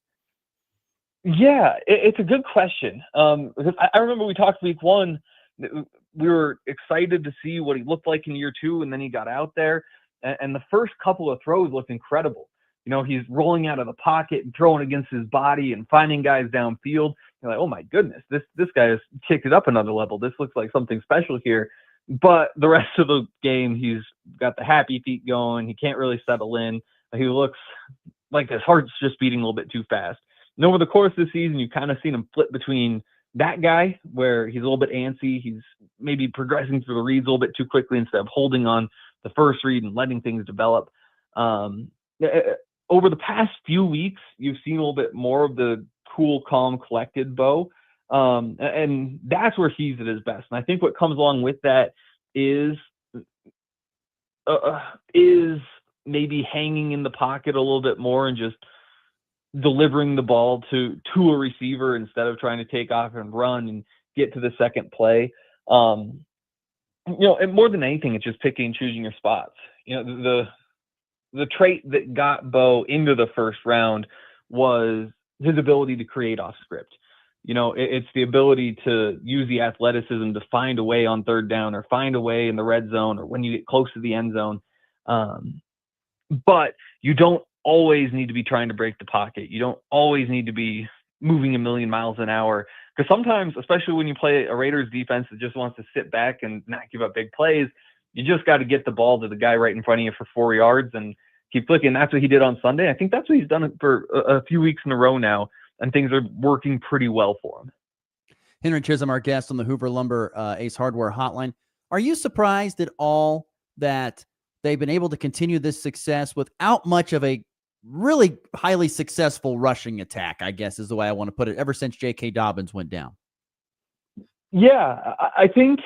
Yeah, it's a good question. Because I remember we talked week 1. We were excited to see what he looked like in year 2, and then he got out there, and the first couple of throws looked incredible. He's rolling out of the pocket and throwing against his body and finding guys downfield. You're like, oh my goodness, this guy has kicked it up another level. This looks like something special here. But the rest of the game, he's got the happy feet going. He can't really settle in. He looks like his heart's just beating a little bit too fast. And over the course of the season, you've kind of seen him flip between that guy where he's a little bit antsy. He's maybe progressing through the reads a little bit too quickly instead of holding on the first read and letting things develop. Over the past few weeks, you've seen a little bit more of the cool, calm, collected Bo. And that's where he's at his best. And I think what comes along with that is maybe hanging in the pocket a little bit more and just delivering the ball to a receiver instead of trying to take off and run and get to the second play. And more than anything, it's just picking and choosing your spots. The trait that got Bo into the first round was his ability to create off script. It's the ability to use the athleticism to find a way on third down or find a way in the red zone or when you get close to the end zone. But you don't always need to be trying to break the pocket. You don't always need to be moving a million miles an hour, because sometimes, especially when you play a Raiders defense that just wants to sit back and not give up big plays, you just got to get the ball to the guy right in front of you for 4 yards and keep flicking. That's what he did on Sunday. I think that's what he's done for a few weeks in a row now, and things are working pretty well for him. Henry Chisholm, our guest on the Hoover Lumber Ace Hardware Hotline. Are you surprised at all that they've been able to continue this success without much of a really highly successful rushing attack, I guess is the way I want to put it, ever since J.K. Dobbins went down? Yeah, I think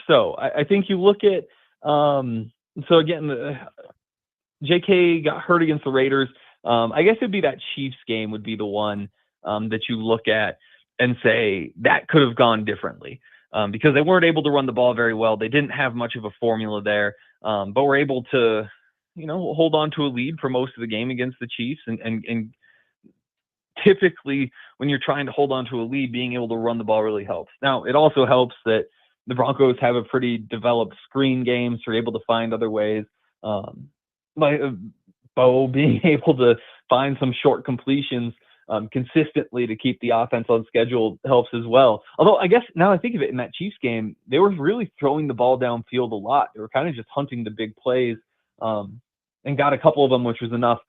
so. I think you look at so again, J.K. got hurt against the Raiders. I guess it'd be that Chiefs game would be the one that you look at and say that could have gone differently, because they weren't able to run the ball very well. They didn't have much of a formula there, but were able to, hold on to a lead for most of the game against the Chiefs. And typically when you're trying to hold on to a lead, being able to run the ball really helps. Now, it also helps that the Broncos have a pretty developed screen game, so they're able to find other ways. Like Bo being able to find some short completions consistently to keep the offense on schedule helps as well. Although I guess now I think of it, in that Chiefs game, they were really throwing the ball downfield a lot. They were kind of just hunting the big plays and got a couple of them, which was enough.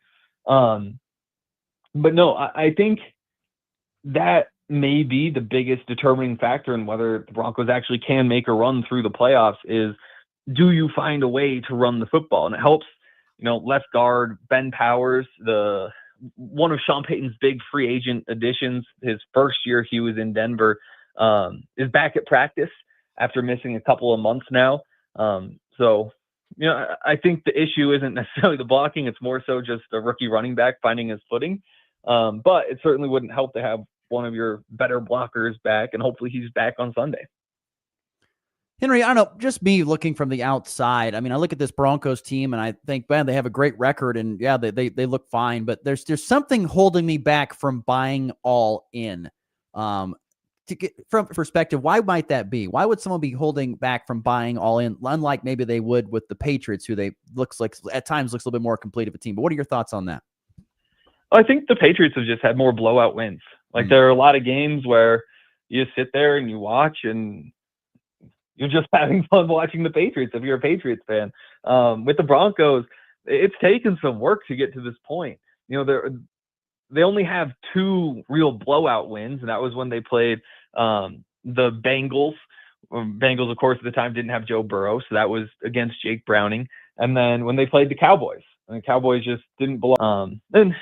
But no, I think that may be the biggest determining factor in whether the Broncos actually can make a run through the playoffs is, do you find a way to run the football? And it helps, left guard Ben Powers, one of Sean Payton's big free agent additions, his first year he was in Denver, is back at practice after missing a couple of months now. So, I think the issue isn't necessarily the blocking. It's more so just a rookie running back finding his footing. But it certainly wouldn't help to have one of your better blockers back, and hopefully he's back on Sunday. Henry, I don't know, just me looking from the outside. I mean, I look at this Broncos team and I think, man, they have a great record, and yeah, they look fine, but there's something holding me back from buying all in. To get from perspective, why might that be? Why would someone be holding back from buying all in, unlike maybe they would with the Patriots, who looks at times looks a little bit more complete of a team? But what are your thoughts on that? I think the Patriots have just had more blowout wins. Like there are a lot of games where you sit there and you watch and you're just having fun watching the Patriots if you're a Patriots fan. With the Broncos, it's taken some work to get to this point. They only have 2 real blowout wins, and that was when they played the Bengals. Bengals, of course, at the time didn't have Joe Burrow, so that was against Jake Browning. And then when they played the Cowboys, and the Cowboys just didn't belong. And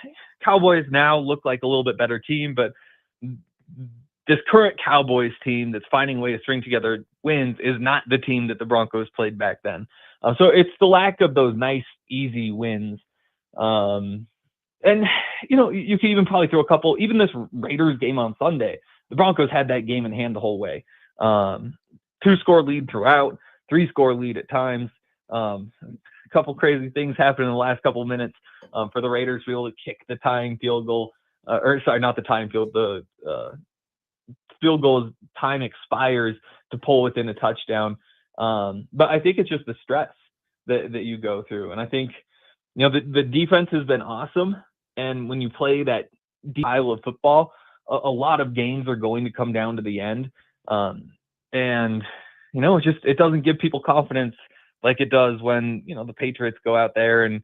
Cowboys now look like a little bit better team, but this current Cowboys team that's finding a way to string together wins is not the team that the Broncos played back then. So it's the lack of those nice, easy wins. And, you could even probably throw a couple, even this Raiders game on Sunday, the Broncos had that game in hand the whole way. 2-score lead throughout, 3-score lead at times. A couple crazy things happened in the last couple of minutes for the Raiders to be able to kick the tying field goal. Not the tying field, the field goal time expires to pull within a touchdown. But I think it's just the stress that you go through. And I think, the defense has been awesome. And when you play that style of football, a lot of games are going to come down to the end. It doesn't give people confidence like it does when, the Patriots go out there and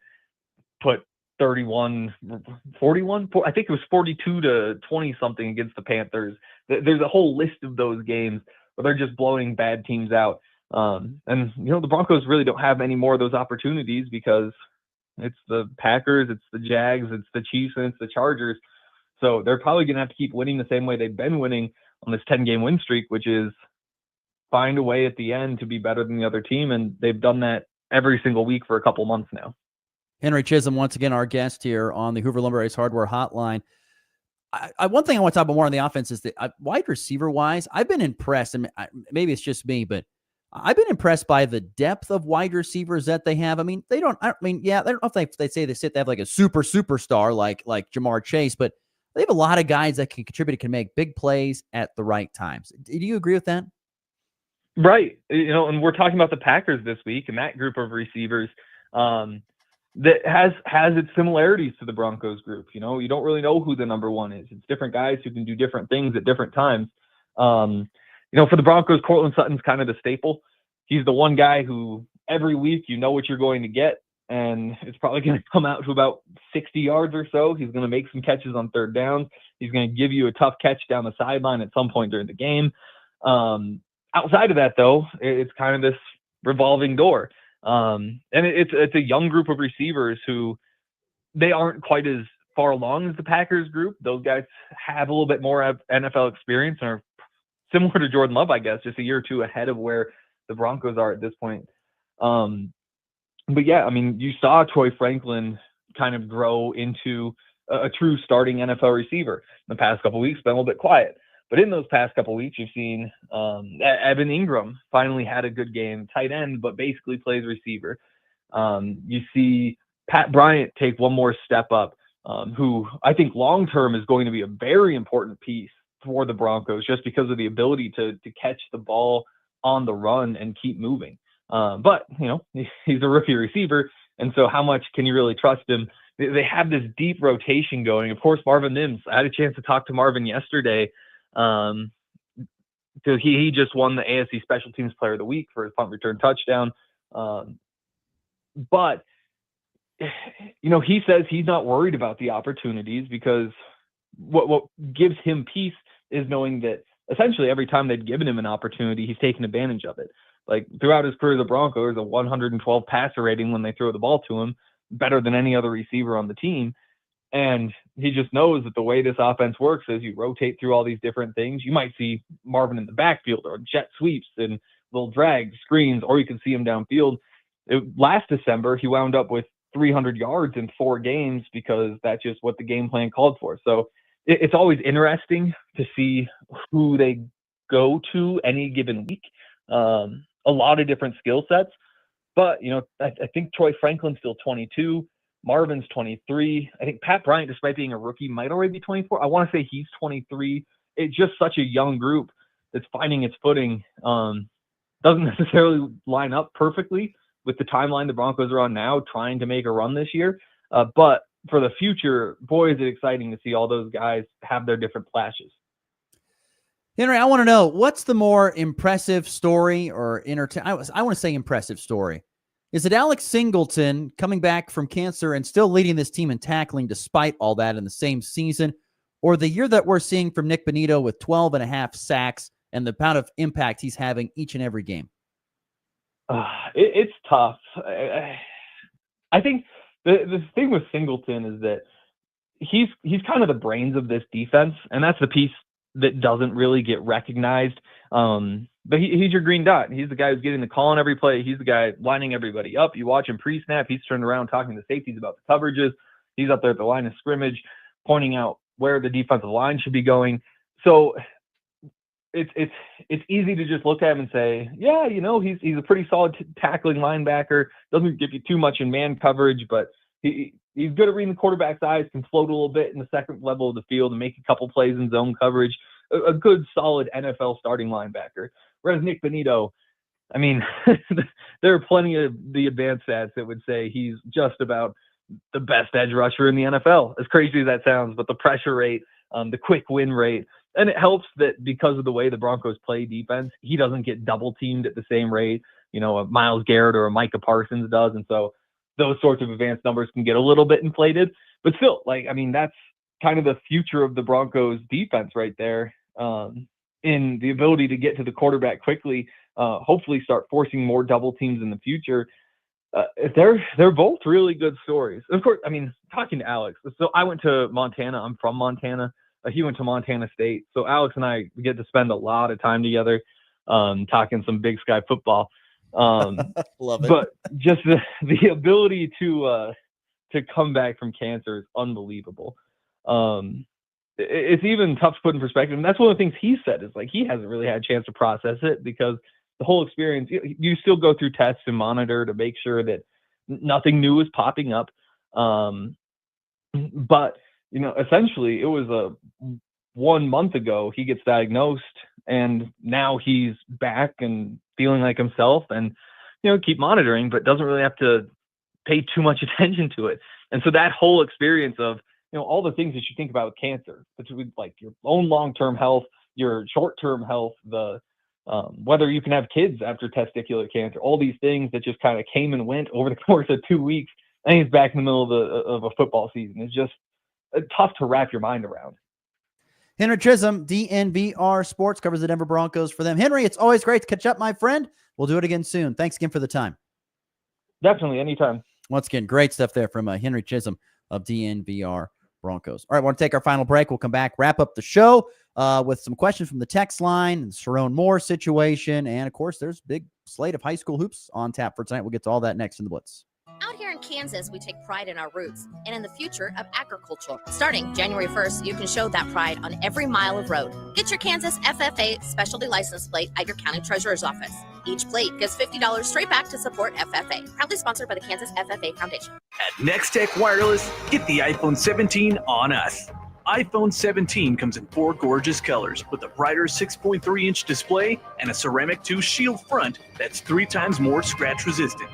put 41, I think it was 42 to 20 something against the Panthers. There's a whole list of those games where they're just blowing bad teams out. The Broncos really don't have any more of those opportunities because it's the Packers, it's the Jags, it's the Chiefs, and it's the Chargers. So they're probably going to have to keep winning the same way they've been winning on this 10-game win streak, which is find a way at the end to be better than the other team. And they've done that every single week for a couple months now. Henry Chisholm, once again, our guest here on the Hoover Lumber Ace Hardware Hotline. One thing I want to talk about more on the offense is that wide receiver-wise, I've been impressed. And maybe it's just me, but I've been impressed by the depth of wide receivers that they have. I mean, they don't know if they say they have like a superstar like Jamar Chase, but they have a lot of guys that can contribute, can make big plays at the right times. Do you agree with that? Right. And we're talking about the Packers this week and that group of receivers that has its similarities to the Broncos group. You don't really know who the number one is. It's different guys who can do different things at different times. For the Broncos, Courtland Sutton's kind of the staple. He's the one guy who every week you know what you're going to get, and it's probably going to come out to about 60 yards or so. He's going to make some catches on third downs. He's going to give you a tough catch down the sideline at some point during the game. Outside of that, though, it's kind of this revolving door. And it's a young group of receivers who they aren't quite as far along as the Packers group. Those guys have a little bit more NFL experience and are similar to Jordan Love, I guess, just a year or two ahead of where the Broncos are at this point. But yeah, I mean, you saw Troy Franklin kind of grow into a true starting NFL receiver. In the past couple of weeks, been a little bit quiet. But in those past couple of weeks, you've seen Evan Ingram finally had a good game, tight end, but basically plays receiver. You see Pat Bryant take one more step up, who I think long-term is going to be a very important piece for the Broncos just because of the ability to catch the ball on the run and keep moving. But, he's a rookie receiver, and so how much can you really trust him? They have this deep rotation going. Of course, Marvin Mims. I had a chance to talk to Marvin yesterday. So he just won the ASC Special Teams Player of the Week for his punt return touchdown. But, he says he's not worried about the opportunities because what gives him peace is knowing that essentially every time they've given him an opportunity, he's taken advantage of it. Like throughout his career, the Broncos, a 112 passer rating when they throw the ball to him, better than any other receiver on the team. And he just knows that the way this offense works is you rotate through all these different things. You might see Marvin in the backfield or jet sweeps and little drags, screens, or you can see him downfield. Last December, he wound up with 300 yards in 4 games because that's just what the game plan called for. So it's always interesting to see who they go to any given week. A lot of different skill sets. But, I think Troy Franklin's still 22. Marvin's 23. I think Pat Bryant, despite being a rookie, might already be 24. I want to say he's 23. It's just such a young group that's finding its footing. Doesn't necessarily line up perfectly with the timeline the Broncos are on now, trying to make a run this year. But for the future, boy, is it exciting to see all those guys have their different flashes. Henry, I want to know, what's the more impressive story or I want to say impressive story. Is it Alex Singleton coming back from cancer and still leading this team in tackling despite all that in the same season, or the year that we're seeing from Nick Bonito with 12.5 sacks and the amount of impact he's having each and every game? It's tough. I think the thing with Singleton is that he's kind of the brains of this defense, and that's the piece that doesn't really get recognized. But he's your green dot. He's the guy who's getting the call on every play. He's the guy lining everybody up. You watch him pre-snap. He's turned around talking to safeties about the coverages. He's up there at the line of scrimmage, pointing out where the defensive line should be going. So it's easy to just look at him and say, yeah, he's a pretty solid tackling linebacker. Doesn't give you too much in man coverage, but he's good at reading the quarterback's eyes, can float a little bit in the second level of the field and make a couple plays in zone coverage. A good, solid NFL starting linebacker. Whereas Nick Bonito, I mean, there are plenty of the advanced stats that would say he's just about the best edge rusher in the NFL. As crazy as that sounds, but the pressure rate, the quick win rate, and it helps that because of the way the Broncos play defense, he doesn't get double teamed at the same rate, a Myles Garrett or a Micah Parsons does. And so those sorts of advanced numbers can get a little bit inflated, but still, that's kind of the future of the Broncos defense right there. In the ability to get to the quarterback quickly, hopefully start forcing more double teams in the future. They're both really good stories. Of course, talking to Alex. So I went to Montana. I'm from Montana. He went to Montana State. So Alex and I get to spend a lot of time together, talking some Big Sky football. Love it. But just the ability to come back from cancer is unbelievable. It's even tough to put in perspective. And that's one of the things he said is he hasn't really had a chance to process it because the whole experience, you still go through tests and monitor to make sure that nothing new is popping up. But, essentially it was 1 month ago he gets diagnosed and now he's back and feeling like himself and, keep monitoring, but doesn't really have to pay too much attention to it. And so that whole experience of, all the things that you think about with cancer, between your own long-term health, your short-term health, the whether you can have kids after testicular cancer, all these things that just kind of came and went over the course of 2 weeks, and he's back in the middle of a football season. It's just tough to wrap your mind around. Henry Chisholm, DNVR Sports, covers the Denver Broncos for them. Henry, it's always great to catch up, my friend. We'll do it again soon. Thanks again for the time. Definitely, anytime. Once again, great stuff there from Henry Chisholm of DNVR Broncos. All right, I want to take our final break. We'll come back, wrap up the show with some questions from the text line, the Sharon Moore situation, and, of course, there's a big slate of high school hoops on tap for tonight. We'll get to all that next in the Blitz. Out here in Kansas, we take pride in our roots and in the future of agriculture. Starting January 1st, you can show that pride on every mile of road. Get your Kansas FFA specialty license plate at your county treasurer's office. Each plate gives $50 straight back to support FFA. Proudly sponsored by the Kansas FFA Foundation. At Next Tech Wireless, get the iPhone 17 on us. iPhone 17 comes in 4 gorgeous colors with a brighter 6.3-inch display and a ceramic 2 shield front that's 3 times more scratch resistant.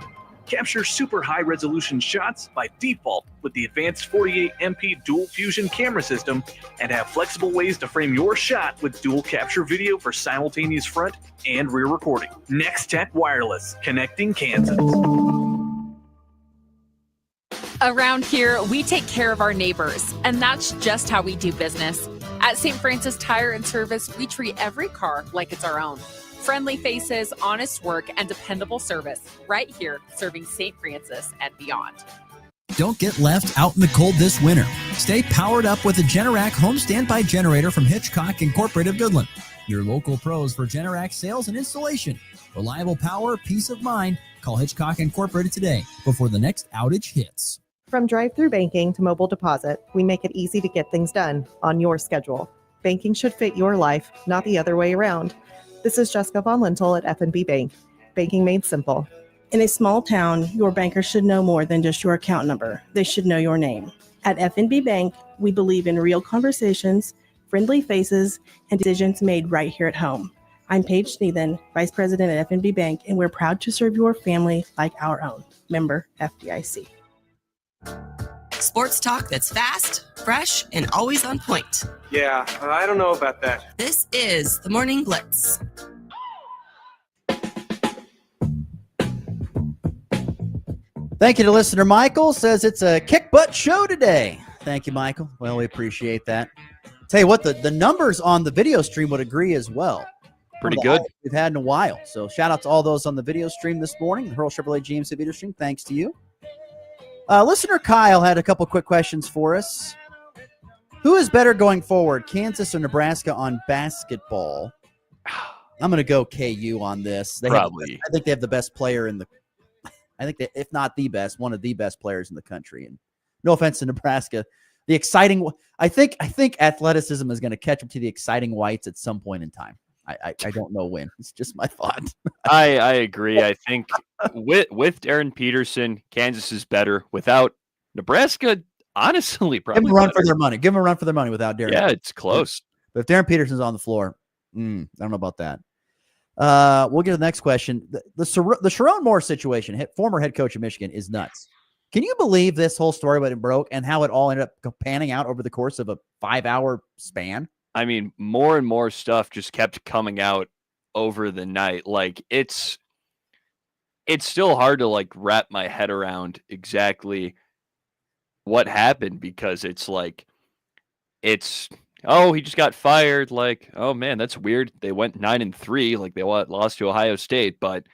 Capture super high resolution shots by default with the advanced 48MP dual fusion camera system and have flexible ways to frame your shot with dual capture video for simultaneous front and rear recording. Next Tech Wireless, connecting Kansas. Around here, we take care of our neighbors, and that's just how we do business. At St. Francis Tire and Service, we treat every car like it's our own. Friendly faces, honest work, and dependable service. Right here, serving St. Francis and beyond. Don't get left out in the cold this winter. Stay powered up with a Generac home standby generator from Hitchcock Incorporated of Goodland. Your local pros for Generac sales and installation. Reliable power, peace of mind. Call Hitchcock Incorporated today before the next outage hits. From drive-through banking to mobile deposit, we make it easy to get things done on your schedule. Banking should fit your life, not the other way around. This is Jessica Von Lintel at F&B Bank. Banking made simple. In a small town, your banker should know more than just your account number. They should know your name. At F&B Bank, we believe in real conversations, friendly faces, and decisions made right here at home. I'm Paige Sneathen, Vice President at F&B Bank, and we're proud to serve your family like our own. Member FDIC. Sports talk that's fast, fresh, and always on point. Yeah, I don't know about that. This is the Morning Blitz. Thank you to listener Michael. Says it's a kick butt show today. Thank you, Michael. Well, we appreciate that. Tell you what, the numbers on the video stream would agree as well. Pretty good. We've had in a while. So shout out to all those on the video stream this morning. The Hurl Chevrolet GMC video stream. Thanks to you. Listener Kyle had a couple quick questions for us. Who is better going forward, Kansas or Nebraska on basketball? I'm going to go KU on this. Probably. I think they have the best player in the – I think they, if not the best, one of the best players in the country. And no offense to Nebraska. The exciting – I think athleticism is going to catch up to the exciting whites at some point in time. I don't know when. It's just my thought. I agree. I think with Darren Peterson, Kansas is better. Without Nebraska, honestly, probably give them a run better. for their money. Give them a run for their money without Darren. Yeah, it's close. But if Darren Peterson's on the floor, I don't know about that. We'll get to the next question. The Sharon Moore situation, former head coach of Michigan, is nuts. Can you believe this whole story when it broke and how it all ended up panning out over the course of a 5-hour span? I mean, more and more stuff just kept coming out over the night. Like it's still hard to like wrap my head around exactly what happened because it's like, he just got fired. Like, oh man, that's weird. They went 9-3, like they lost to Ohio State, but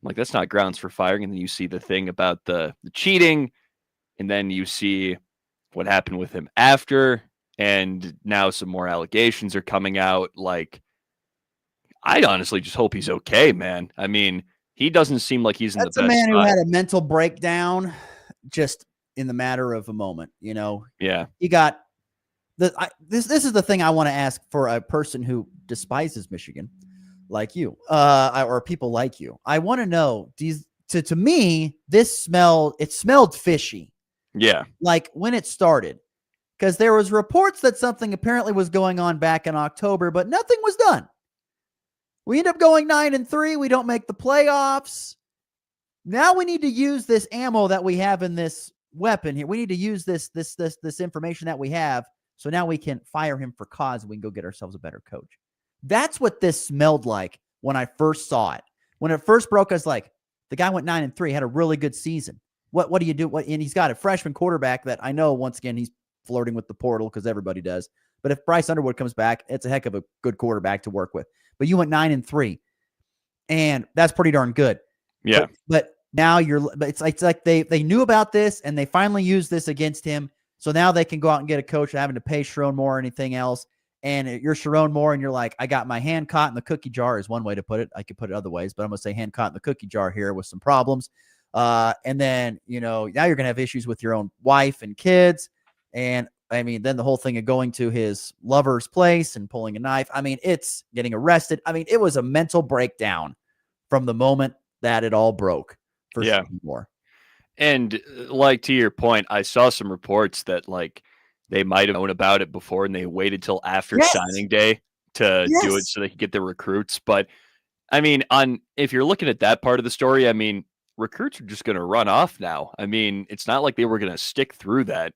like, that's not grounds for firing. And then you see the thing about the cheating, and then you see what happened with him after. And now some more allegations are coming out. Like, I honestly just hope he's okay, man. I mean, he doesn't seem like he's in the best That's a man spot. who had a mental breakdown just in the matter of a moment, you know? Yeah. He got this is the thing I want to ask for a person who despises Michigan like you, or people like you. I want to know, to me, it smelled fishy. Yeah. Like when it started. Because there was reports that something apparently was going on back in October, but nothing was done. We end up going 9-3. We don't make the playoffs. Now we need to use this ammo that we have in this weapon here. We need to use this information that we have, so now we can fire him for cause and we can go get ourselves a better coach. That's what this smelled like when I first saw it. When it first broke, I was like, the guy went 9-3, had a really good season. What do you do? And he's got a freshman quarterback that I know, once again, he's flirting with the portal because everybody does. But if Bryce Underwood comes back, it's a heck of a good quarterback to work with. But you went 9-3, and that's pretty darn good. Yeah. But now it's like they knew about this and they finally used this against him. So now they can go out and get a coach without having to pay Sharon Moore or anything else. And you're Sharon Moore and you're like, I got my hand caught in the cookie jar is one way to put it. I could put it other ways, but I'm going to say hand caught in the cookie jar here with some problems. And then, now you're going to have issues with your own wife and kids. And I mean, then the whole thing of going to his lover's place and pulling a knife. I mean, it's getting arrested. I mean, it was a mental breakdown from the moment that it all broke for Sharon Moore. And like, to your point, I saw some reports that like they might have known about it before and they waited till after signing day to do it so they could get their recruits. But I mean, if you're looking at that part of the story, I mean, recruits are just going to run off now. I mean, it's not like they were going to stick through that.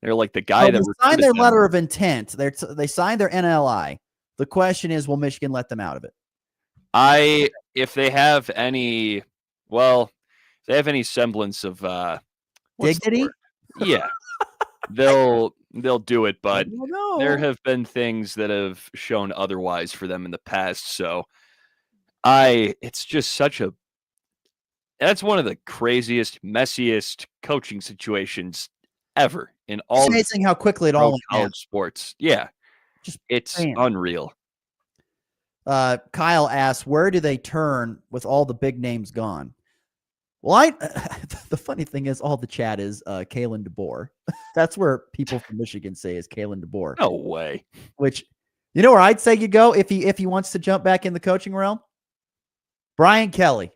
They're like the guy that signed their letter of intent. They signed their NLI. The question is, will Michigan let them out of it? If they have any, semblance of dignity, yeah, they'll do it. But there have been things that have shown otherwise for them in the past. So it's just that's one of the craziest, messiest coaching situations ever in all. It's amazing how quickly it all went down. College sports. Yeah, it's unreal. Kyle asks, where do they turn with all the big names gone? Well, the funny thing is, all the chat is Kalen DeBoer. That's where people from Michigan say is Kalen DeBoer. No way. Which, you know where I'd say you go if he wants to jump back in the coaching realm? Brian Kelly.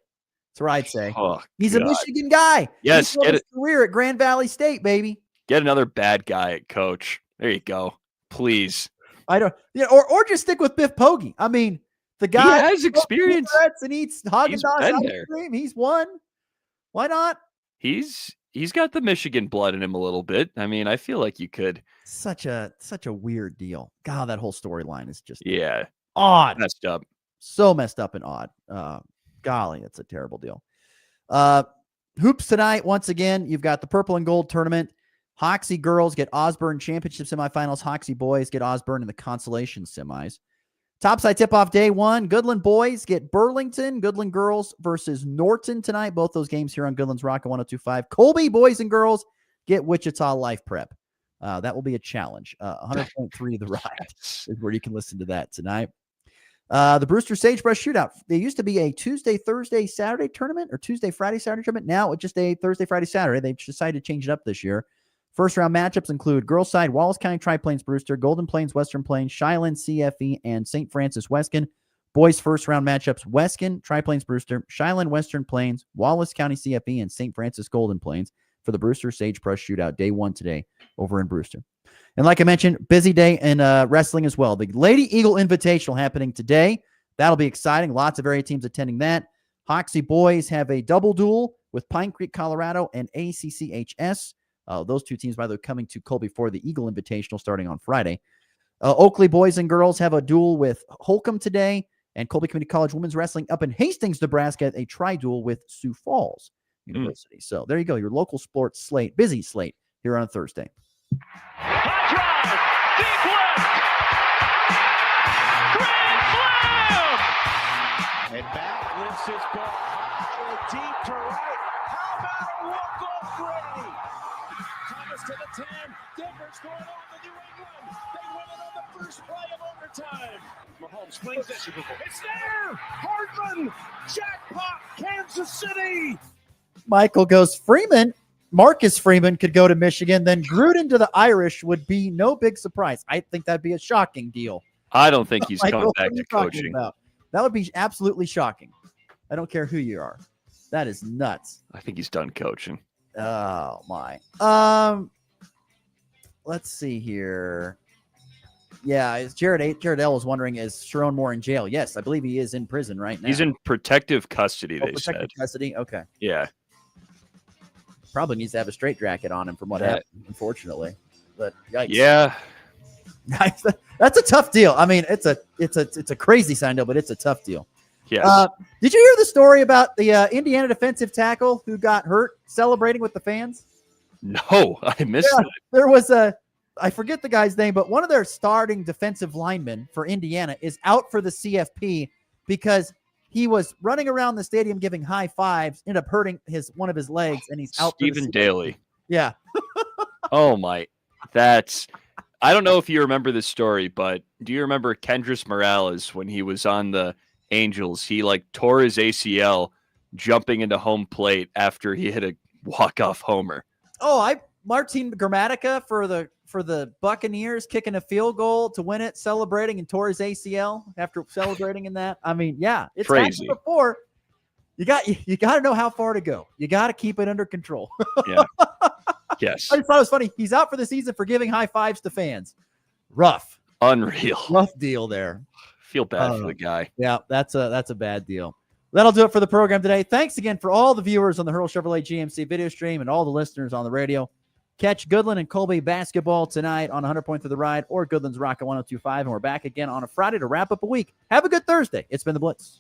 That's where I'd say. Oh, he's a Michigan guy. Yes, get his career at Grand Valley State, baby. Get another bad guy at coach. There you go. Please. I don't. Yeah, or just stick with Biff Poggi. I mean, the guy has experience and eats Haagen-Dazs ice cream. He's won. Why not? He's got the Michigan blood in him a little bit. I mean, I feel like you could. Such a weird deal. God, that whole storyline is just odd, messed up. So messed up and odd. Golly, that's a terrible deal. Hoops tonight. Once again, you've got the purple and gold tournament. Hoxie girls get Osborne championship semifinals. Hoxie boys get Osborne in the consolation semis. Topside tip-off day one. Goodland boys get Burlington. Goodland girls versus Norton tonight. Both those games here on Goodland's Rocket 102.5. Colby boys and girls get Wichita Life Prep. That will be a challenge. 100.3 The Ride is where you can listen to that tonight. The Brewster Sagebrush Shootout. They used to be a Tuesday, Thursday, Saturday tournament or Tuesday, Friday, Saturday tournament. Now it's just a Thursday, Friday, Saturday. They've decided to change it up this year. First round matchups include girls side Wallace County Tri-Plains Brewster, Golden Plains Western Plains, Shiloh CFE, and St. Francis Weskin. Boys first round matchups Weskin, Tri-Plains Brewster, Shiloh Western Plains, Wallace County CFE, and St. Francis Golden Plains for the Brewster Sagebrush Shootout day one today over in Brewster. And like I mentioned, busy day in wrestling as well. The Lady Eagle Invitational happening today. That'll be exciting. Lots of area teams attending that. Hoxie boys have a double duel with Pine Creek, Colorado, and ACCHS. Those two teams, by the way, coming to Colby for the Eagle Invitational starting on Friday. Oakley boys and girls have a duel with Holcomb today, and Colby Community College women's wrestling up in Hastings, Nebraska, a tri-duel with Sioux Falls University. So there you go, your local sports slate, busy slate here on Thursday. And back lifts his ball high deep to right. How about a walk-off Brady? Thomas to the 10. Denver's going on to New England. They win it on the first play of overtime. Mahomes flings it. It's there. Hardman. Jackpot. Kansas City. Michael goes, Freeman. Marcus Freeman could go to Michigan. Then Gruden to the Irish would be no big surprise. I think that'd be a shocking deal. I don't think he's coming back to coaching. That would be absolutely shocking. I don't care who you are. That is nuts. I think he's done coaching. Oh my. Let's see here. Yeah, Jared L was wondering, is Sharon Moore in jail? Yes, I believe he is in prison right now. He's in protective custody, they said. Protective custody? Okay. Yeah. Probably needs to have a straitjacket on him from what happened, unfortunately. But yikes. Yeah. That's a tough deal. I mean, it's a crazy sign deal, but it's a tough deal. Yeah. Did you hear the story about the Indiana defensive tackle who got hurt celebrating with the fans? No, I missed it. There was I forget the guy's name, but one of their starting defensive linemen for Indiana is out for the CFP because he was running around the stadium giving high fives, ended up hurting one of his legs, and he's out. Stephen Daly. Yeah. Oh my, I don't know if you remember this story, but do you remember Kendrys Morales when he was on the Angels? He tore his ACL jumping into home plate after he hit a walk-off homer. Oh, Martin Gramatica for the Buccaneers kicking a field goal to win it, celebrating, and tore his ACL after celebrating in that. I mean, yeah, it's crazy. Happened before. You got to know how far to go. You got to keep it under control. Yeah. Yes. I just thought it was funny. He's out for the season for giving high fives to fans. Rough. Unreal. Rough deal there. Feel bad for the guy. Yeah, that's a bad deal. That'll do it for the program today. Thanks again for all the viewers on the Hurl Chevrolet GMC video stream and all the listeners on the radio. Catch Goodland and Colby basketball tonight on 100 Point Through the Ride or Goodland's Rock at 102.5. And we're back again on a Friday to wrap up a week. Have a good Thursday. It's been the Blitz.